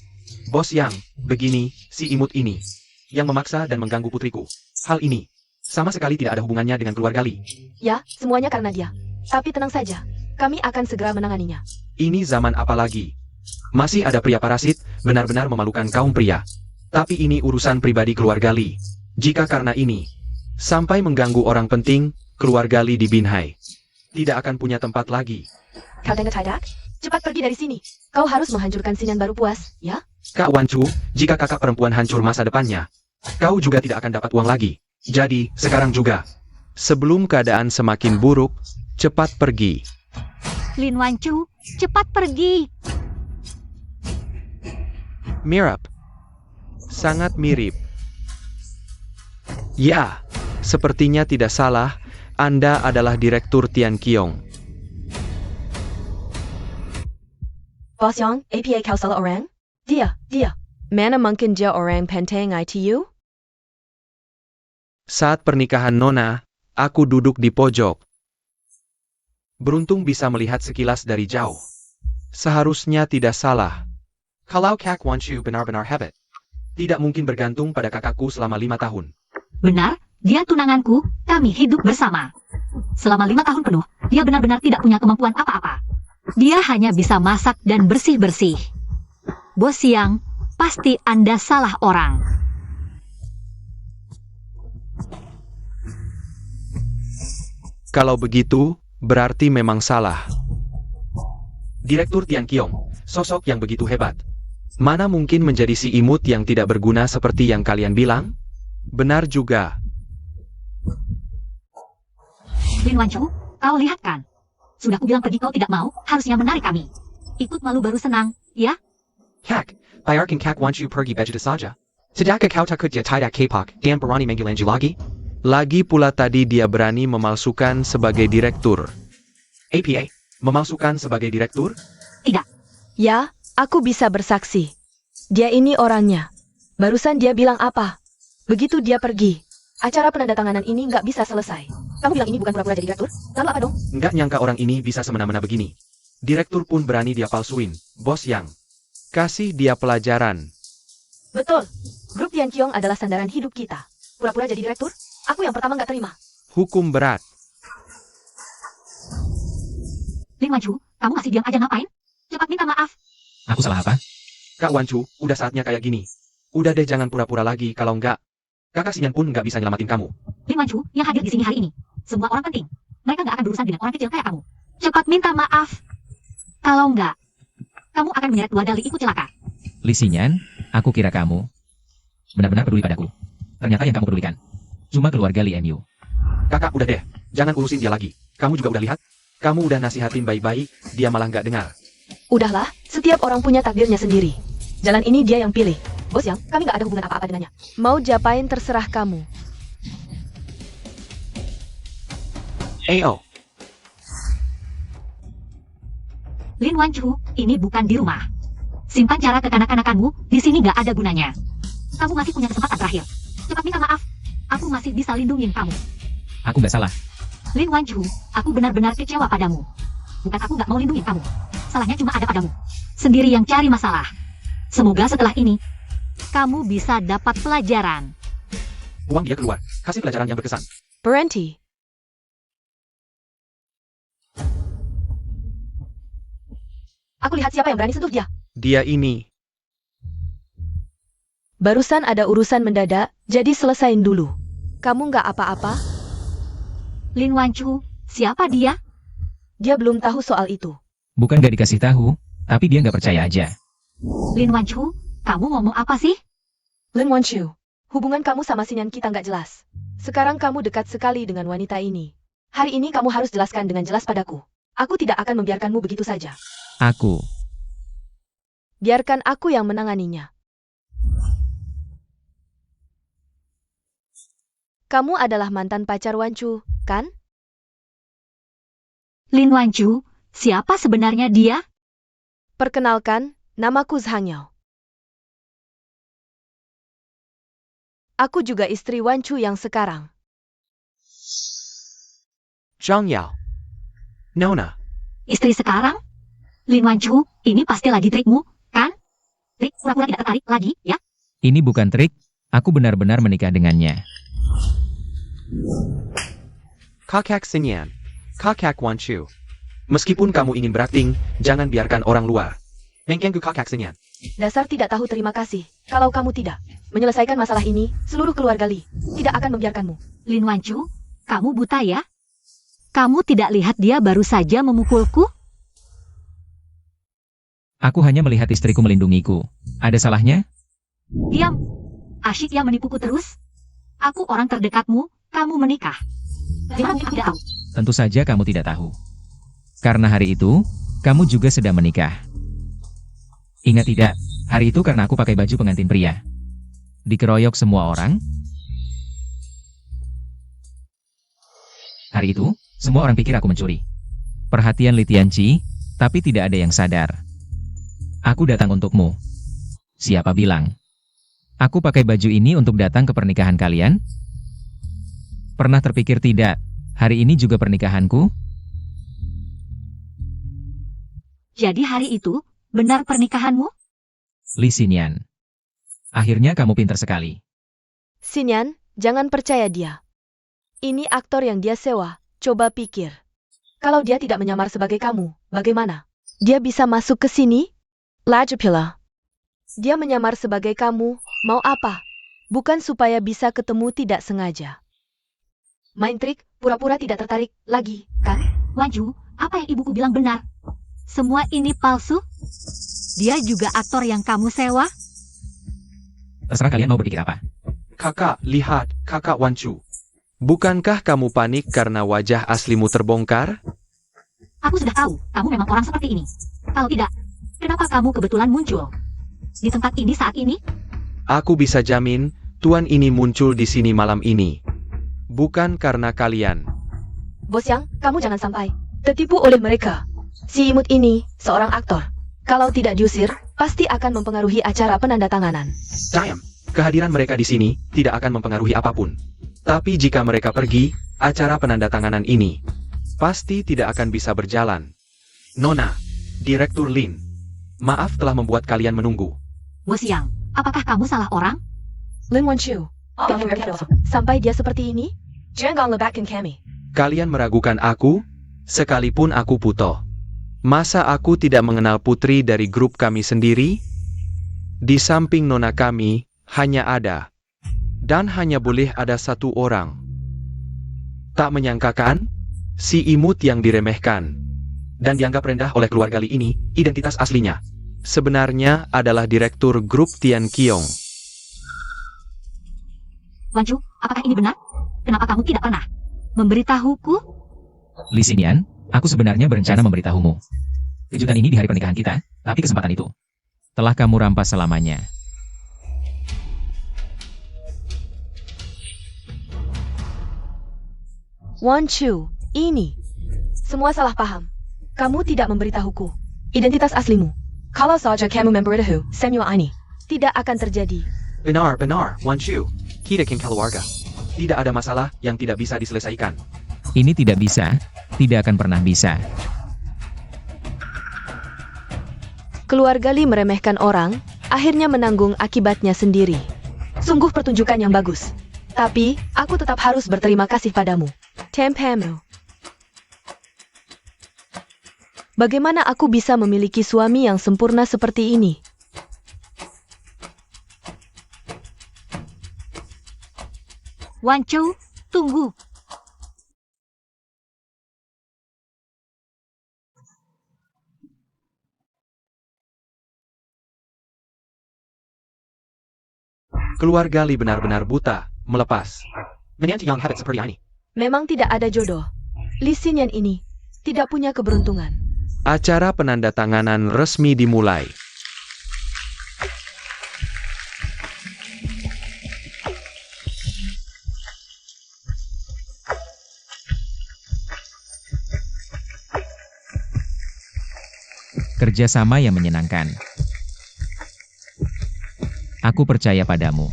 Speaker 3: Bos Yang, begini, si imut ini, yang memaksa dan mengganggu putriku. Hal ini sama sekali tidak ada hubungannya dengan keluarga Li.
Speaker 4: Ya, semuanya karena dia. Tapi tenang saja, kami akan segera menanganinya.
Speaker 3: Ini zaman apa lagi? Masih ada pria parasit, benar-benar memalukan kaum pria. Tapi ini urusan pribadi keluarga Li. Jika karena ini sampai mengganggu orang penting, keluarga Li di Binhai tidak akan punya tempat lagi.
Speaker 4: Kau dengar tidak? Cepat pergi dari sini. Kau harus menghancurkan Senyan baru puas, ya?
Speaker 3: Kak Wancu, jika kakak perempuan hancur masa depannya, kau juga tidak akan dapat uang lagi. Jadi, sekarang juga. Sebelum keadaan semakin buruk, cepat pergi.
Speaker 1: Lin Wancu, cepat pergi.
Speaker 3: Mirip. Sangat mirip. Ya, sepertinya tidak salah, Anda adalah Direktur Tian Qiong.
Speaker 4: Bos Yang, APA kau salah orang? Dia. Mana mungkin dia orang penting ITU?
Speaker 3: Saat pernikahan Nona, aku duduk di pojok. Beruntung bisa melihat sekilas dari jauh. Seharusnya tidak salah. Kalau Kak Wanchu benar-benar hebat, tidak mungkin bergantung pada kakakku selama 5 tahun.
Speaker 1: Benar, dia tunanganku, kami hidup bersama. Selama 5 tahun penuh, dia benar-benar tidak punya kemampuan apa-apa. Dia hanya bisa masak dan bersih-bersih. Bos Yang, pasti Anda salah orang.
Speaker 3: Kalau begitu, berarti memang salah. Direktur Tian Qiong, sosok yang begitu hebat. Mana mungkin menjadi si imut yang tidak berguna seperti yang kalian bilang? Benar juga.
Speaker 1: Lin Wancu, kau lihat kan? Sudah kubilang pergi kau tidak mau, harusnya menarik kami. Ikut malu baru senang, ya?
Speaker 3: Kak, bayarkan Kak Wanchu pergi begitu saja. Sedangkan kau takut dia tidak kepak dan berani menggilanji lagi? Lagi pula tadi dia berani memalsukan sebagai direktur. APA, memalsukan sebagai direktur?
Speaker 1: Tidak.
Speaker 4: Ya, aku bisa bersaksi. Dia ini orangnya. Barusan dia bilang apa? Begitu dia pergi, acara penandatanganan ini nggak bisa selesai. Kamu bilang ini bukan pura-pura jadi direktur? Lalu apa dong?
Speaker 3: Nggak nyangka orang ini bisa semena-mena begini. Direktur pun berani dia palsuin, Bos Yang. Kasih dia pelajaran.
Speaker 4: Betul. Grup Tian Qiong adalah sandaran hidup kita. Pura-pura jadi direktur? Aku yang pertama nggak terima.
Speaker 3: Hukum berat.
Speaker 1: Lin Wancu, kamu masih diam aja ngapain? Cepat minta maaf.
Speaker 2: Aku salah apa?
Speaker 3: Kak Wanchu, udah saatnya kayak gini. Udah deh jangan pura-pura lagi, kalau enggak, kakak Senyan pun nggak bisa nyelamatin kamu.
Speaker 1: Lin Wancu, yang hadir di sini hari ini, semua orang penting. Mereka nggak akan berurusan dengan orang kecil kayak kamu. Cepat minta maaf. Kalau enggak, kamu akan menyeret keluarga Li ikut celaka.
Speaker 2: Li Xinyan, aku kira kamu benar-benar peduli padaku. Ternyata yang kamu pedulikan cuma keluarga Li MU.
Speaker 3: Kakak udah deh, jangan urusin dia lagi. Kamu juga udah lihat? Kamu udah nasihatin baik-baik, dia malah nggak dengar.
Speaker 4: Udahlah, setiap orang punya takdirnya sendiri. Jalan ini dia yang pilih. Bos Yang, kami nggak ada hubungan apa-apa dengannya. Mau japain terserah kamu.
Speaker 3: AO.
Speaker 1: Lin Wanchu, ini bukan di rumah. Simpan cara kekanak-kanakanmu, di sini nggak ada gunanya. Kamu masih punya kesempatan terakhir. Cepat minta maaf. Aku masih bisa lindungin kamu.
Speaker 2: Aku nggak salah.
Speaker 1: Lin Wanchu, aku benar-benar kecewa padamu. Bukan aku nggak mau lindungin kamu. Salahnya cuma ada padamu. Sendiri yang cari masalah. Semoga setelah ini, kamu bisa dapat pelajaran.
Speaker 3: Buang dia keluar. Kasih pelajaran yang berkesan.
Speaker 4: Berhenti. Aku lihat siapa yang berani sentuh dia.
Speaker 5: Dia ini.
Speaker 4: Barusan ada urusan mendadak, jadi selesain dulu. Kamu nggak apa-apa?
Speaker 1: Lin Wanchu, siapa dia?
Speaker 4: Dia belum tahu soal itu.
Speaker 2: Bukan gak dikasih tahu, tapi dia nggak percaya aja.
Speaker 1: Lin Wanchu, kamu ngomong apa sih?
Speaker 4: Lin Wanchu, hubungan kamu sama Sinyan kita nggak jelas. Sekarang kamu dekat sekali dengan wanita ini. Hari ini kamu harus jelaskan dengan jelas padaku. Aku tidak akan membiarkanmu begitu saja.
Speaker 2: Aku.
Speaker 4: Biarkan aku yang menanganinya. Kamu adalah mantan pacar Wanchu, kan?
Speaker 1: Lin Wanchu, siapa sebenarnya dia?
Speaker 4: Perkenalkan, namaku Zhangyao. Aku juga istri Wanchu yang sekarang.
Speaker 5: Zhang Yao.
Speaker 3: Nona,
Speaker 1: Istri sekarang? Lin Wanchu, ini pasti lagi trikmu, kan? Trik pura-pura tidak tertarik lagi, ya?
Speaker 2: Ini bukan trik, aku benar-benar menikah dengannya.
Speaker 5: Kakak Sinyan. Kakak Wanchu.
Speaker 3: meskipun kamu ingin berakting, jangan biarkan orang luar. Mengkenggu kakak senyan.
Speaker 4: Dasar tidak tahu terima kasih. Kalau kamu tidak menyelesaikan masalah ini, seluruh keluarga Li tidak akan membiarkanmu.
Speaker 1: Lin Wanchu, kamu buta ya? Kamu tidak lihat dia baru saja memukulku?
Speaker 2: Aku hanya melihat istriku melindungiku. Ada salahnya?
Speaker 1: Diam. Asyik yang menipuku terus. Aku orang terdekatmu, kamu menikah. Jangan aku tidak tahu.
Speaker 2: Tentu saja kamu tidak tahu. Karena hari itu, kamu juga sedang menikah. Ingat tidak, hari itu karena aku pakai baju pengantin pria. Dikeroyok semua orang. Hari itu, semua orang pikir aku mencuri. Perhatian Li Tianqi, tapi tidak ada yang sadar. Aku datang untukmu. Siapa bilang? Aku pakai baju ini untuk datang ke pernikahan kalian? Pernah terpikir tidak, hari ini juga pernikahanku?
Speaker 1: Jadi hari itu, benar pernikahanmu?
Speaker 2: Li Xinyan. Akhirnya kamu pintar sekali.
Speaker 4: Sinyan, jangan percaya dia. Ini aktor yang dia sewa, coba pikir. Kalau dia tidak menyamar sebagai kamu, bagaimana? Dia bisa masuk ke sini? Lajapila. Dia menyamar sebagai kamu, mau apa? Bukan supaya bisa ketemu tidak sengaja. Main trik, pura-pura tidak tertarik, lagi, kan?
Speaker 1: Wanju, apa yang ibuku bilang benar? Semua ini palsu? Dia juga aktor yang kamu sewa?
Speaker 2: Terserah kalian mau berpikir apa.
Speaker 3: Kakak, lihat, kakak Wanchu.
Speaker 5: Bukankah kamu panik karena wajah aslimu terbongkar?
Speaker 1: Aku sudah tahu, kamu memang orang seperti ini. Kalau tidak, kenapa kamu kebetulan muncul di tempat ini saat ini?
Speaker 5: Aku bisa jamin, tuan ini muncul di sini malam ini. Bukan karena kalian.
Speaker 4: Bos Yang, kamu jangan sampai tertipu oleh mereka. Si imut ini, seorang aktor. Kalau tidak diusir, pasti akan mempengaruhi acara penandatanganan.
Speaker 3: Diam. Kehadiran mereka di sini tidak akan mempengaruhi apapun. Tapi jika mereka pergi, acara penandatanganan ini pasti tidak akan bisa berjalan. Nona, Direktur Lin, maaf telah membuat kalian menunggu.
Speaker 1: Bos Yang, apakah kamu salah orang?
Speaker 4: Lin Wanchu, sampai dia seperti ini? Jangan lebatkan kami.
Speaker 5: Kalian meragukan aku, sekalipun aku Puto. Masa aku tidak mengenal putri dari grup kami sendiri? Di samping nona kami, hanya ada. Dan hanya boleh ada satu orang. Tak menyangkakan, si imut yang diremehkan
Speaker 3: Dan dianggap rendah oleh keluarga Li ini, identitas aslinya
Speaker 5: sebenarnya adalah direktur grup Tian Qiong.
Speaker 1: Wanju, apakah ini benar? Kenapa kamu tidak pernah memberitahuku?
Speaker 2: Li Xinyan, aku sebenarnya berencana memberitahumu. Kejutan ini di hari pernikahan kita, tapi kesempatan itu telah kamu rampas selamanya.
Speaker 4: Wanchu, ini semua salah paham. Kamu tidak memberitahuku. identitas aslimu. Kalau saja kamu memberitahu semua ini, tidak akan terjadi.
Speaker 3: Benar, Wan Chu. Kita king keluarga. Tidak ada masalah yang tidak bisa diselesaikan.
Speaker 2: Ini tidak bisa, tidak akan pernah bisa.
Speaker 4: Keluarga Lee meremehkan orang, akhirnya menanggung akibatnya sendiri. Sungguh pertunjukan yang bagus. Tapi, aku tetap harus berterima kasih padamu. Tempamu. Bagaimana aku bisa memiliki suami yang sempurna seperti ini?
Speaker 1: Wan Chu, tunggu.
Speaker 3: Keluarga Lee benar-benar buta, melepas. Menyanyi yang habit seperti ini.
Speaker 4: Memang tidak ada jodoh. Lee Xinyan ini tidak punya keberuntungan.
Speaker 5: Acara penandatanganan resmi dimulai.
Speaker 2: Kerjasama yang menyenangkan. Aku percaya padamu.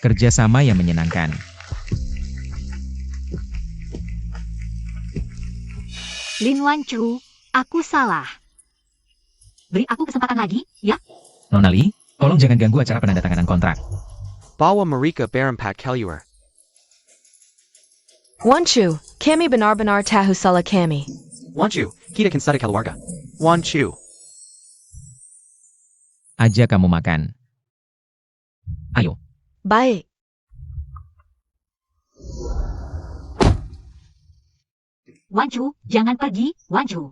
Speaker 2: Kerjasama yang menyenangkan.
Speaker 1: Lin Wan Chu, aku salah. Beri aku kesempatan lagi, ya?
Speaker 2: Nona Lee, tolong jangan ganggu acara penandatanganan kontrak.
Speaker 5: Bawa mereka berempat keluar.
Speaker 4: Wan Chu, kami benar-benar tahu salah kami.
Speaker 3: Wan Chu, kita kin sada keluarga.
Speaker 5: Wan Chu.
Speaker 2: Aja kamu makan. Ayo.
Speaker 4: Baik.
Speaker 1: Wan Chu, jangan pergi, Wan Chu.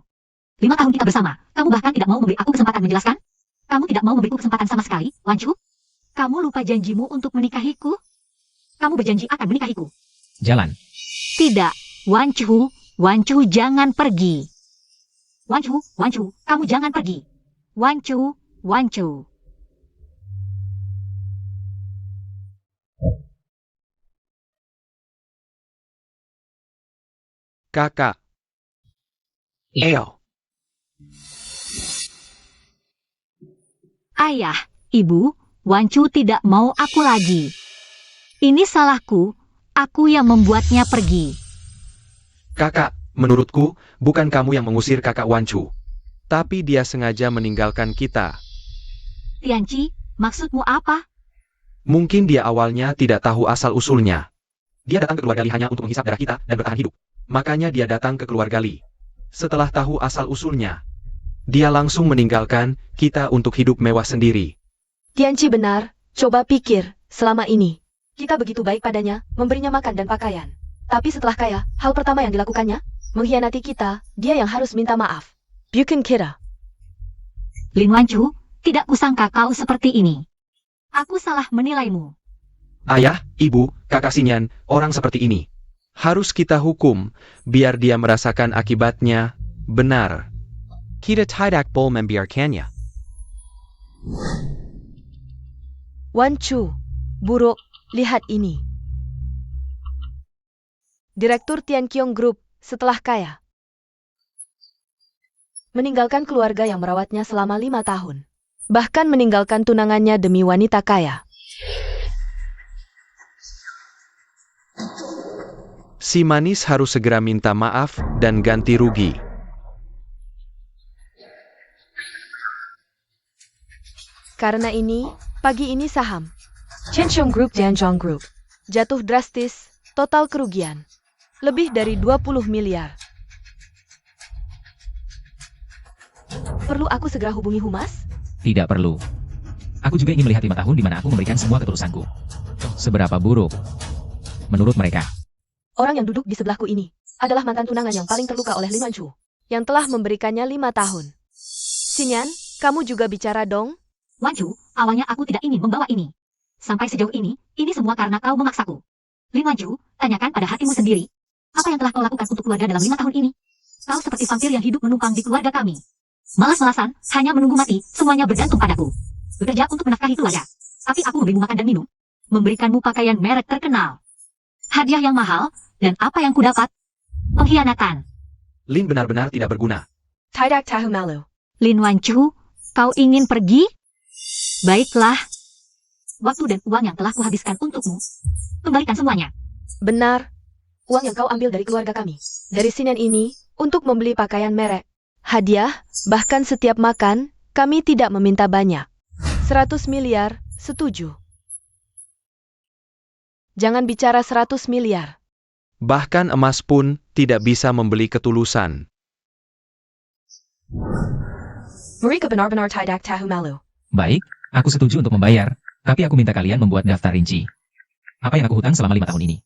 Speaker 1: 5 tahun kita bersama, kamu bahkan tidak mau memberi aku kesempatan menjelaskan? Kamu tidak mau memberiku kesempatan sama sekali, Wan Chu? Kamu lupa janjimu untuk menikahiku? Kamu berjanji akan menikahiku.
Speaker 2: Jalan.
Speaker 1: Tidak, Wan Chu jangan pergi. Wan Chu, kamu jangan pergi. Wan Chu.
Speaker 5: Kakak. Ayo.
Speaker 1: Ayah, Ibu, Wan Chu tidak mau aku lagi. Ini salahku, aku yang membuatnya pergi.
Speaker 3: Kakak, menurutku, bukan kamu yang mengusir kakak Wan Chu.
Speaker 5: Tapi dia sengaja meninggalkan kita.
Speaker 1: Tianci, maksudmu apa?
Speaker 5: Mungkin dia awalnya tidak tahu asal-usulnya.
Speaker 3: Dia datang ke keluarga Lee hanya untuk menghisap darah kita dan bertahan hidup. Makanya dia datang ke keluarga Lee. Setelah tahu asal-usulnya, dia langsung meninggalkan kita untuk hidup mewah sendiri.
Speaker 4: Tianci benar, coba pikir, selama ini, kita begitu baik padanya, memberinya makan dan pakaian. Tapi setelah kaya, hal pertama yang dilakukannya, mengkhianati kita, dia yang harus minta maaf. Bukan kita.
Speaker 1: Lin Wan Chu, tidak kusangka kau seperti ini. Aku salah menilaimu.
Speaker 3: Ayah, ibu, kakak Xinyan, orang seperti ini
Speaker 5: Harus kita hukum, biar dia merasakan akibatnya. Benar. Kita tidak boleh membiarkannya.
Speaker 4: Wan Chu, buruk, lihat ini. Direktur Tianqiong Group, setelah kaya. Meninggalkan keluarga yang merawatnya selama 5 tahun. Bahkan meninggalkan tunangannya demi wanita kaya.
Speaker 5: Si manis harus segera minta maaf dan ganti rugi.
Speaker 4: Karena ini, pagi ini saham Tianqiong Group Jianzhong Group jatuh drastis, total kerugian lebih dari 20 miliar. Perlu aku segera hubungi humas?
Speaker 2: Tidak perlu. Aku juga ingin melihat 5 tahun di mana aku memberikan semua ketulusanku. Seberapa buruk menurut mereka.
Speaker 4: Orang yang duduk di sebelahku ini adalah mantan tunangan yang paling terluka oleh Lin Wan Chu, yang telah memberikannya 5 tahun. Xinyan, kamu juga bicara dong?
Speaker 1: Wan Chu, awalnya aku tidak ingin membawa ini. Sampai sejauh ini semua karena kau memaksaku. Lin Wan Chu, tanyakan pada hatimu sendiri. Apa yang telah kau lakukan untuk keluarga dalam 5 tahun ini? Kau seperti vampir yang hidup menumpang di keluarga kami. Malas-malasan, hanya menunggu mati, semuanya bergantung padaku. Bekerja untuk menafkahi keluarga. Tapi aku memberimu makan dan minum. Memberikanmu pakaian merek terkenal. Hadiah yang mahal, dan apa yang kudapat? Pengkhianatan.
Speaker 3: Lin benar-benar tidak berguna.
Speaker 4: Tidak tahu malu.
Speaker 1: Lin Wanchu, kau ingin pergi? Baiklah. Waktu dan uang yang telah kuhabiskan untukmu. Kembalikan semuanya.
Speaker 4: Benar. Uang yang kau ambil dari keluarga kami. Dari Sinian ini, untuk membeli pakaian merek. Hadiah, bahkan setiap makan, kami tidak meminta banyak. 100 miliar, setuju. Jangan bicara 100 miliar.
Speaker 5: Bahkan emas pun tidak bisa membeli ketulusan.
Speaker 4: Mereka benar-benar tidak tahu malu.
Speaker 2: Baik, aku setuju untuk membayar, tapi aku minta kalian membuat daftar rinci. Apa yang aku hutang selama 5 tahun ini?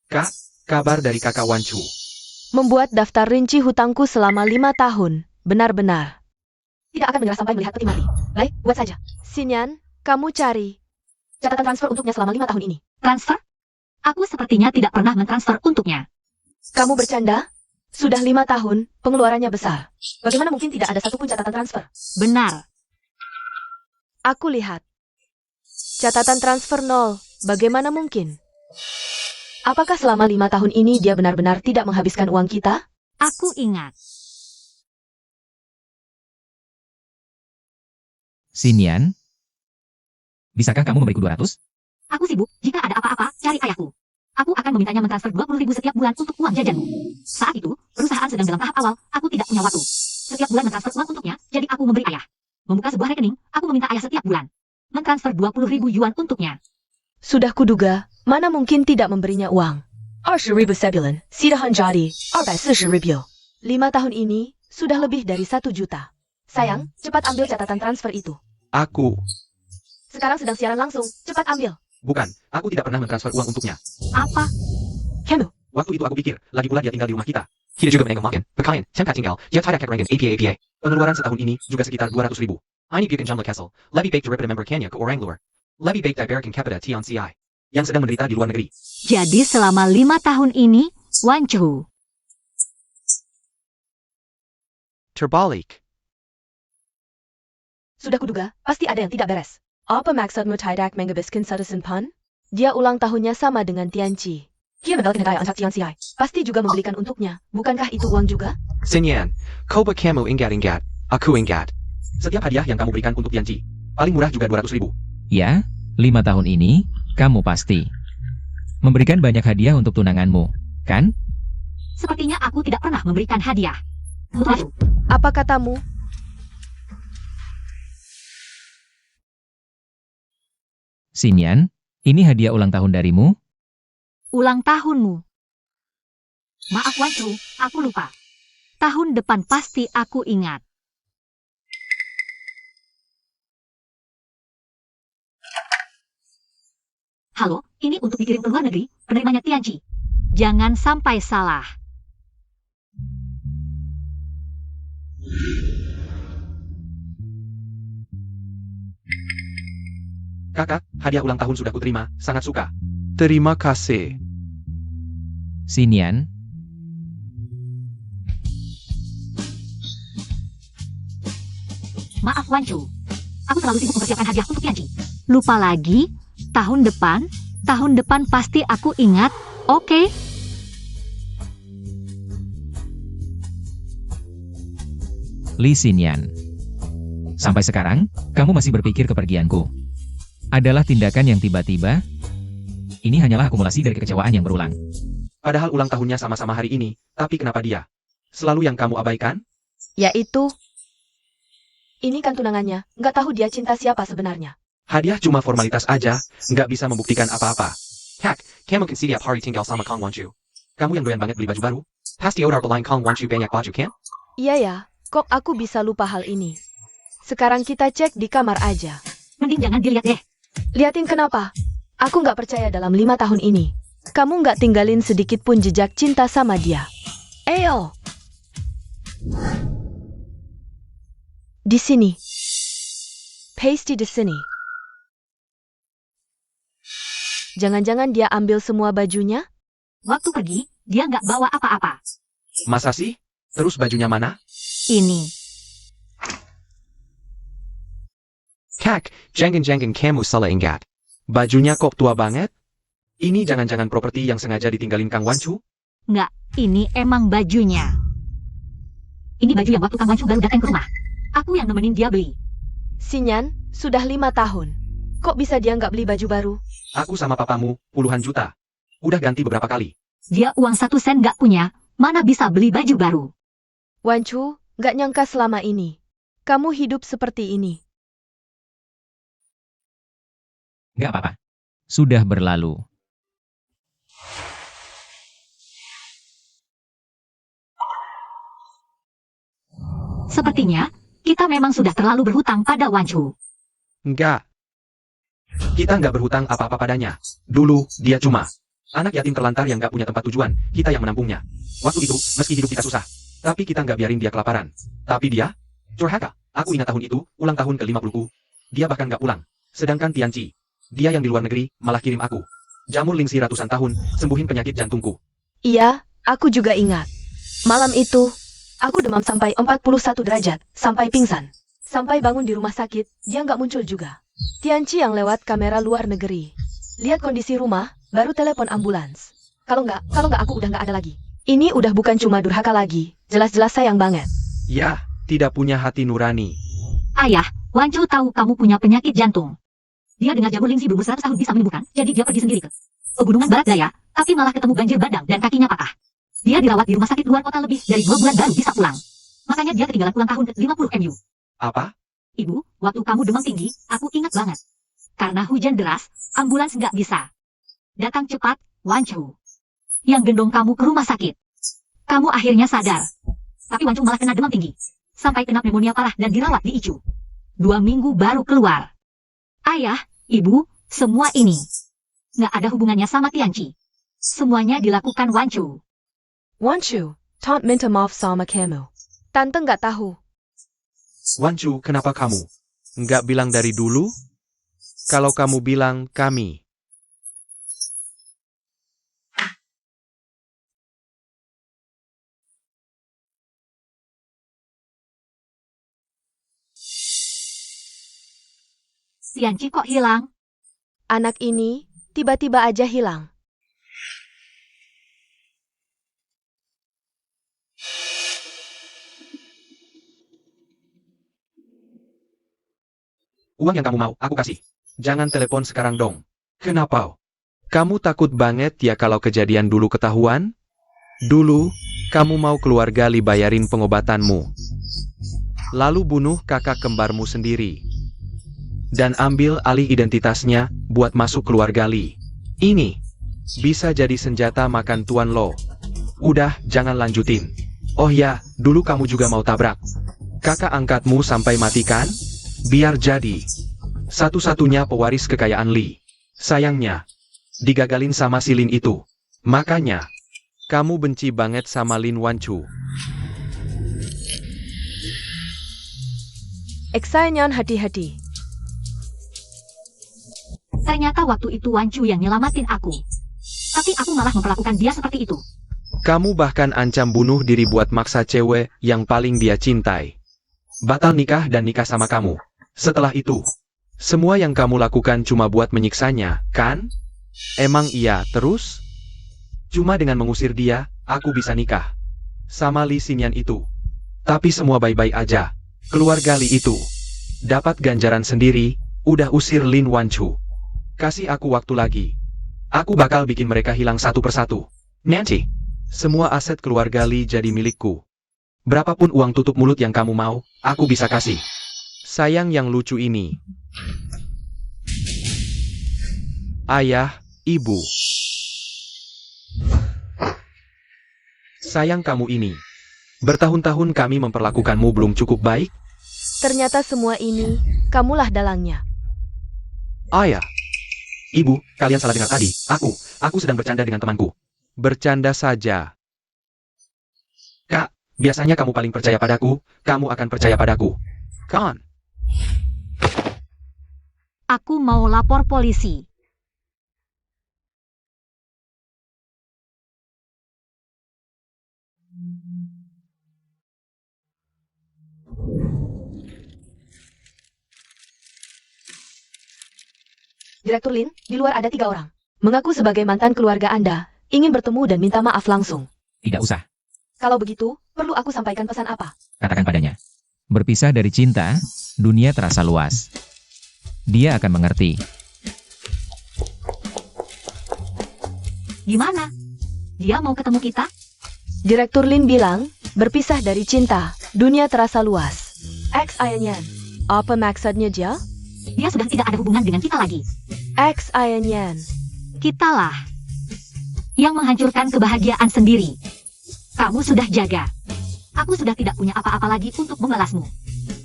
Speaker 3: Kak, kabar dari kakak Wanchu.
Speaker 4: Membuat daftar rinci hutangku selama 5 tahun. Benar-benar.
Speaker 1: Tidak akan menyerah sampai melihat peti mati. Baik, buat saja.
Speaker 4: Sinian, kamu cari.
Speaker 1: Catatan transfer untuknya selama 5 tahun ini. Transfer? Aku sepertinya tidak pernah mentransfer untuknya.
Speaker 4: Kamu bercanda? Sudah 5 tahun, pengeluarannya besar.
Speaker 1: Bagaimana mungkin tidak ada satupun catatan transfer?
Speaker 4: Benar. Aku lihat. Catatan transfer 0. Bagaimana mungkin? Apakah selama 5 tahun ini dia benar-benar tidak menghabiskan uang kita?
Speaker 1: Aku ingat.
Speaker 2: Sinian, bisakah kamu memberiku 200?
Speaker 1: Aku sibuk, jika ada apa-apa, cari ayahku. Aku akan memintanya mentransfer 20.000 setiap bulan untuk uang jajanmu. Saat itu, perusahaan sedang dalam tahap awal, aku tidak punya waktu. Setiap bulan mentransfer uang untuknya, jadi aku memberi ayah. Membuka sebuah rekening, aku meminta ayah setiap bulan. Mentransfer 20.000 yuan untuknya.
Speaker 4: Sudah kuduga, mana mungkin tidak memberinya uang. 20.000 sebulan, sidahan jadi, 440.000. 5 tahun ini, sudah lebih dari 1 juta. Sayang, cepat ambil catatan transfer itu.
Speaker 5: Aku.
Speaker 4: Sekarang sedang siaran langsung, cepat ambil.
Speaker 3: Bukan, aku tidak pernah mentransfer uang untuknya.
Speaker 1: Apa?
Speaker 4: Kamu,
Speaker 3: Waktu itu aku pikir, lagi pula dia tinggal di rumah kita. Kita juga menengok makan, pakaian, tempat tinggal, dia tidak kerengan APA. Pengeluaran setahun ini juga sekitar 200.000. Ini bukan jumlah Kessel, lebih baik daripada memberkannya ke orang luar. Lebih baik diberikan kepada Tian CI, yang sedang menderita di luar negeri.
Speaker 1: Jadi selama 5 tahun ini, Wanchu.
Speaker 5: Terbalik.
Speaker 4: sudah kuduga, pasti ada yang tidak beres. Apa maksudmu tidak menghabiskan 1 sen? Dia ulang tahunnya sama dengan Tianqi. Dia mendapatkan hadiah untuk Tianqi. Pasti juga membelikan untuknya. Bukankah itu uang juga?
Speaker 5: Sinyan, coba kamu ingat-ingat. Aku ingat.
Speaker 3: Setiap hadiah yang kamu berikan untuk Tianqi, paling murah juga 200.000.
Speaker 2: Ya, 5 tahun ini, kamu pasti memberikan banyak hadiah untuk tunanganmu, kan?
Speaker 1: Sepertinya aku tidak pernah memberikan hadiah. Lalu,
Speaker 4: Apa katamu?
Speaker 2: Sinyan, ini hadiah ulang tahun darimu?
Speaker 1: ulang tahunmu. Maaf Wanchu, aku lupa. Tahun depan pasti aku ingat. Halo, ini untuk dikirim ke luar negeri, penerimanya Tianqi. Jangan sampai salah.
Speaker 3: Kakak, hadiah ulang tahun sudah kuterima, sangat suka.
Speaker 5: Terima kasih.
Speaker 2: Sinyan,
Speaker 1: Maaf Wanchu, aku terlalu sibuk mempersiapkan hadiah untuk Tianqi. Lupa lagi, tahun depan pasti aku ingat, oke?
Speaker 2: Li Sinyan. Sampai sekarang, kamu masih berpikir kepergianku adalah tindakan yang tiba-tiba? Ini hanyalah akumulasi dari kekecewaan yang berulang.
Speaker 3: Padahal ulang tahunnya sama-sama hari ini, tapi kenapa dia selalu yang kamu abaikan?
Speaker 4: Yaitu... Ini kan tunangannya, nggak tahu dia cinta siapa sebenarnya.
Speaker 3: Hadiah cuma formalitas aja, nggak bisa membuktikan apa-apa. Hak, kamu kan setiap hari tinggal sama Kang Wanchu. Kamu yang doyan banget beli baju baru? Pasti odar belain Kang Wanchu banyak baju kan?
Speaker 4: Iya ya, kok aku bisa lupa hal ini. Sekarang kita cek di kamar aja.
Speaker 1: Mending jangan dilihat deh.
Speaker 4: Liatin kenapa? Aku nggak percaya dalam 5 tahun ini. Kamu nggak tinggalin sedikit pun jejak cinta sama dia. Eyo! Di sini. Pasty di sini. Jangan-jangan dia ambil semua bajunya?
Speaker 1: Waktu pergi, dia nggak bawa apa-apa.
Speaker 3: Masa sih? Terus bajunya mana?
Speaker 1: Ini.
Speaker 5: Kak, jangan-jangan kamu salah ingat. Bajunya kok tua banget?
Speaker 3: Ini jangan-jangan properti yang sengaja ditinggalin Kang Wanchu?
Speaker 1: Nggak, ini emang bajunya. Ini baju yang waktu Kang Wancu baru datang ke rumah. Aku yang nemenin dia beli.
Speaker 4: Sinyan, sudah 5 tahun. Kok bisa dia nggak beli baju baru?
Speaker 3: Aku sama papamu, puluhan juta. Udah ganti beberapa kali.
Speaker 1: Dia uang 1 sen nggak punya, mana bisa beli baju baru.
Speaker 4: Wancu, nggak nyangka selama ini. Kamu hidup seperti ini.
Speaker 2: Nggak apa-apa. Sudah berlalu.
Speaker 1: Sepertinya, kita memang sudah terlalu berhutang pada Wancu.
Speaker 3: Enggak. Kita nggak berhutang apa-apa padanya. Dulu, dia cuma anak yatim terlantar yang nggak punya tempat tujuan. Kita yang menampungnya. Waktu itu, meski hidup kita susah, tapi kita nggak biarin dia kelaparan. Tapi dia, curhaka. Aku ingat tahun itu, ulang tahun ke-50ku. Dia bahkan nggak pulang. Sedangkan Tianci, dia yang di luar negeri, malah kirim aku jamur lingsi ratusan tahun, sembuhin penyakit jantungku.
Speaker 4: Iya, aku juga ingat. Malam itu, aku demam sampai 41 derajat, sampai pingsan. Sampai bangun di rumah sakit, dia nggak muncul juga. Tianci yang lewat kamera luar negeri. Lihat kondisi rumah, baru telepon ambulans. Kalau nggak aku udah nggak ada lagi. Ini udah bukan cuma durhaka lagi, jelas-jelas sayang banget.
Speaker 3: Ya, tidak punya hati nurani.
Speaker 1: Ayah, Wancu tahu kamu punya penyakit jantung. Dia dengar jamur lingsi berumur 100 tahun bisa menyembuhkan, jadi dia pergi sendiri ke pegunungan barat daya, tapi malah ketemu banjir bandang dan kakinya patah. Dia dirawat di rumah sakit luar kota lebih dari 2 bulan baru bisa pulang. Makanya dia ketinggalan ulang tahun ke-50 MU.
Speaker 3: Apa?
Speaker 1: Ibu, waktu kamu demam tinggi, aku ingat banget. Karena hujan deras, ambulans nggak bisa datang cepat, Wancu yang gendong kamu ke rumah sakit. Kamu akhirnya sadar. Tapi Wancu malah kena demam tinggi. Sampai kena pneumonia parah dan dirawat di ICU. 2 minggu baru keluar. Ayah, Ibu, semua ini nggak ada hubungannya sama Tianci. Semuanya dilakukan Wancu.
Speaker 4: Wancu, Tante minta maaf sama kamu. Tante nggak tahu.
Speaker 3: Wancu, kenapa kamu
Speaker 5: Nggak bilang dari dulu? Kalau kamu bilang kami.
Speaker 1: Tianci kok hilang?
Speaker 4: Anak ini tiba-tiba aja hilang.
Speaker 3: uang yang kamu mau, aku kasih. Jangan telepon sekarang dong.
Speaker 5: Kenapa? Kamu takut banget ya kalau kejadian dulu ketahuan? Dulu, kamu mau keluarga Li bayarin pengobatanmu. Lalu bunuh kakak kembarmu sendiri. Dan ambil alih identitasnya buat masuk keluarga Li. Ini bisa jadi senjata makan tuan lo. Udah, jangan lanjutin. Oh ya, dulu kamu juga mau tabrak kakak angkatmu sampai mati kan? Biar jadi satu-satunya pewaris kekayaan Li. Sayangnya, digagalin sama si Lin itu. Makanya, kamu benci banget sama Lin Wancu.
Speaker 4: Eksainyan hati-hati.
Speaker 1: Ternyata waktu itu Wancu yang nyelamatin aku. Tapi aku malah memperlakukan dia seperti itu.
Speaker 5: Kamu bahkan ancam bunuh diri buat maksa cewek yang paling dia cintai batal nikah dan nikah sama kamu. Setelah itu, semua yang kamu lakukan cuma buat menyiksanya, kan? Emang iya, terus? Cuma dengan mengusir dia, aku bisa nikah sama Li Xinyan itu. Tapi semua baik-baik aja. Keluarga Li itu dapat ganjaran sendiri, udah usir Lin Wancu. Kasih aku waktu lagi. Aku bakal bikin mereka hilang satu persatu. Nanti, semua aset keluarga Li jadi milikku. Berapapun uang tutup mulut yang kamu mau, aku bisa kasih. Sayang yang lucu ini. Ayah, Ibu. Sayang kamu ini. Bertahun-tahun kami memperlakukanmu belum cukup baik.
Speaker 4: Ternyata semua ini, kamulah dalangnya.
Speaker 5: Ayah,
Speaker 3: Ibu, kalian salah dengar tadi. Aku sedang bercanda dengan temanku.
Speaker 5: bercanda saja.
Speaker 3: Kak, biasanya kamu paling percaya padaku, kamu akan percaya padaku. Kan?
Speaker 1: Aku mau lapor polisi.
Speaker 4: Direktur Lin, di luar ada 3 orang. Mengaku sebagai mantan keluarga Anda, ingin bertemu dan minta maaf langsung.
Speaker 2: Tidak usah.
Speaker 4: Kalau begitu, perlu aku sampaikan pesan apa?
Speaker 2: Katakan padanya. Berpisah dari cinta, dunia terasa luas. Dia akan mengerti.
Speaker 1: Gimana? Dia mau ketemu kita?
Speaker 4: Direktur Lin bilang, berpisah dari cinta, dunia terasa luas. X ayahnya. Apa maksudnya dia?
Speaker 1: Dia sudah tidak ada hubungan dengan kita lagi.
Speaker 4: X ayahnya.
Speaker 1: Kitalah yang menghancurkan kebahagiaan sendiri. Kamu sudah jaga. Aku sudah tidak punya apa-apa lagi untuk membalasmu.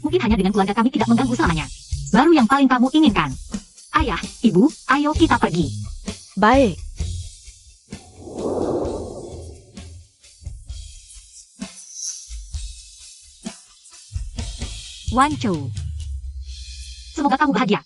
Speaker 1: Mungkin hanya dengan keluarga kami tidak mengganggu selamanya. Baru yang paling kamu inginkan. Ayah, ibu, ayo kita pergi.
Speaker 4: Baik.
Speaker 1: Wancho. Semoga kamu bahagia.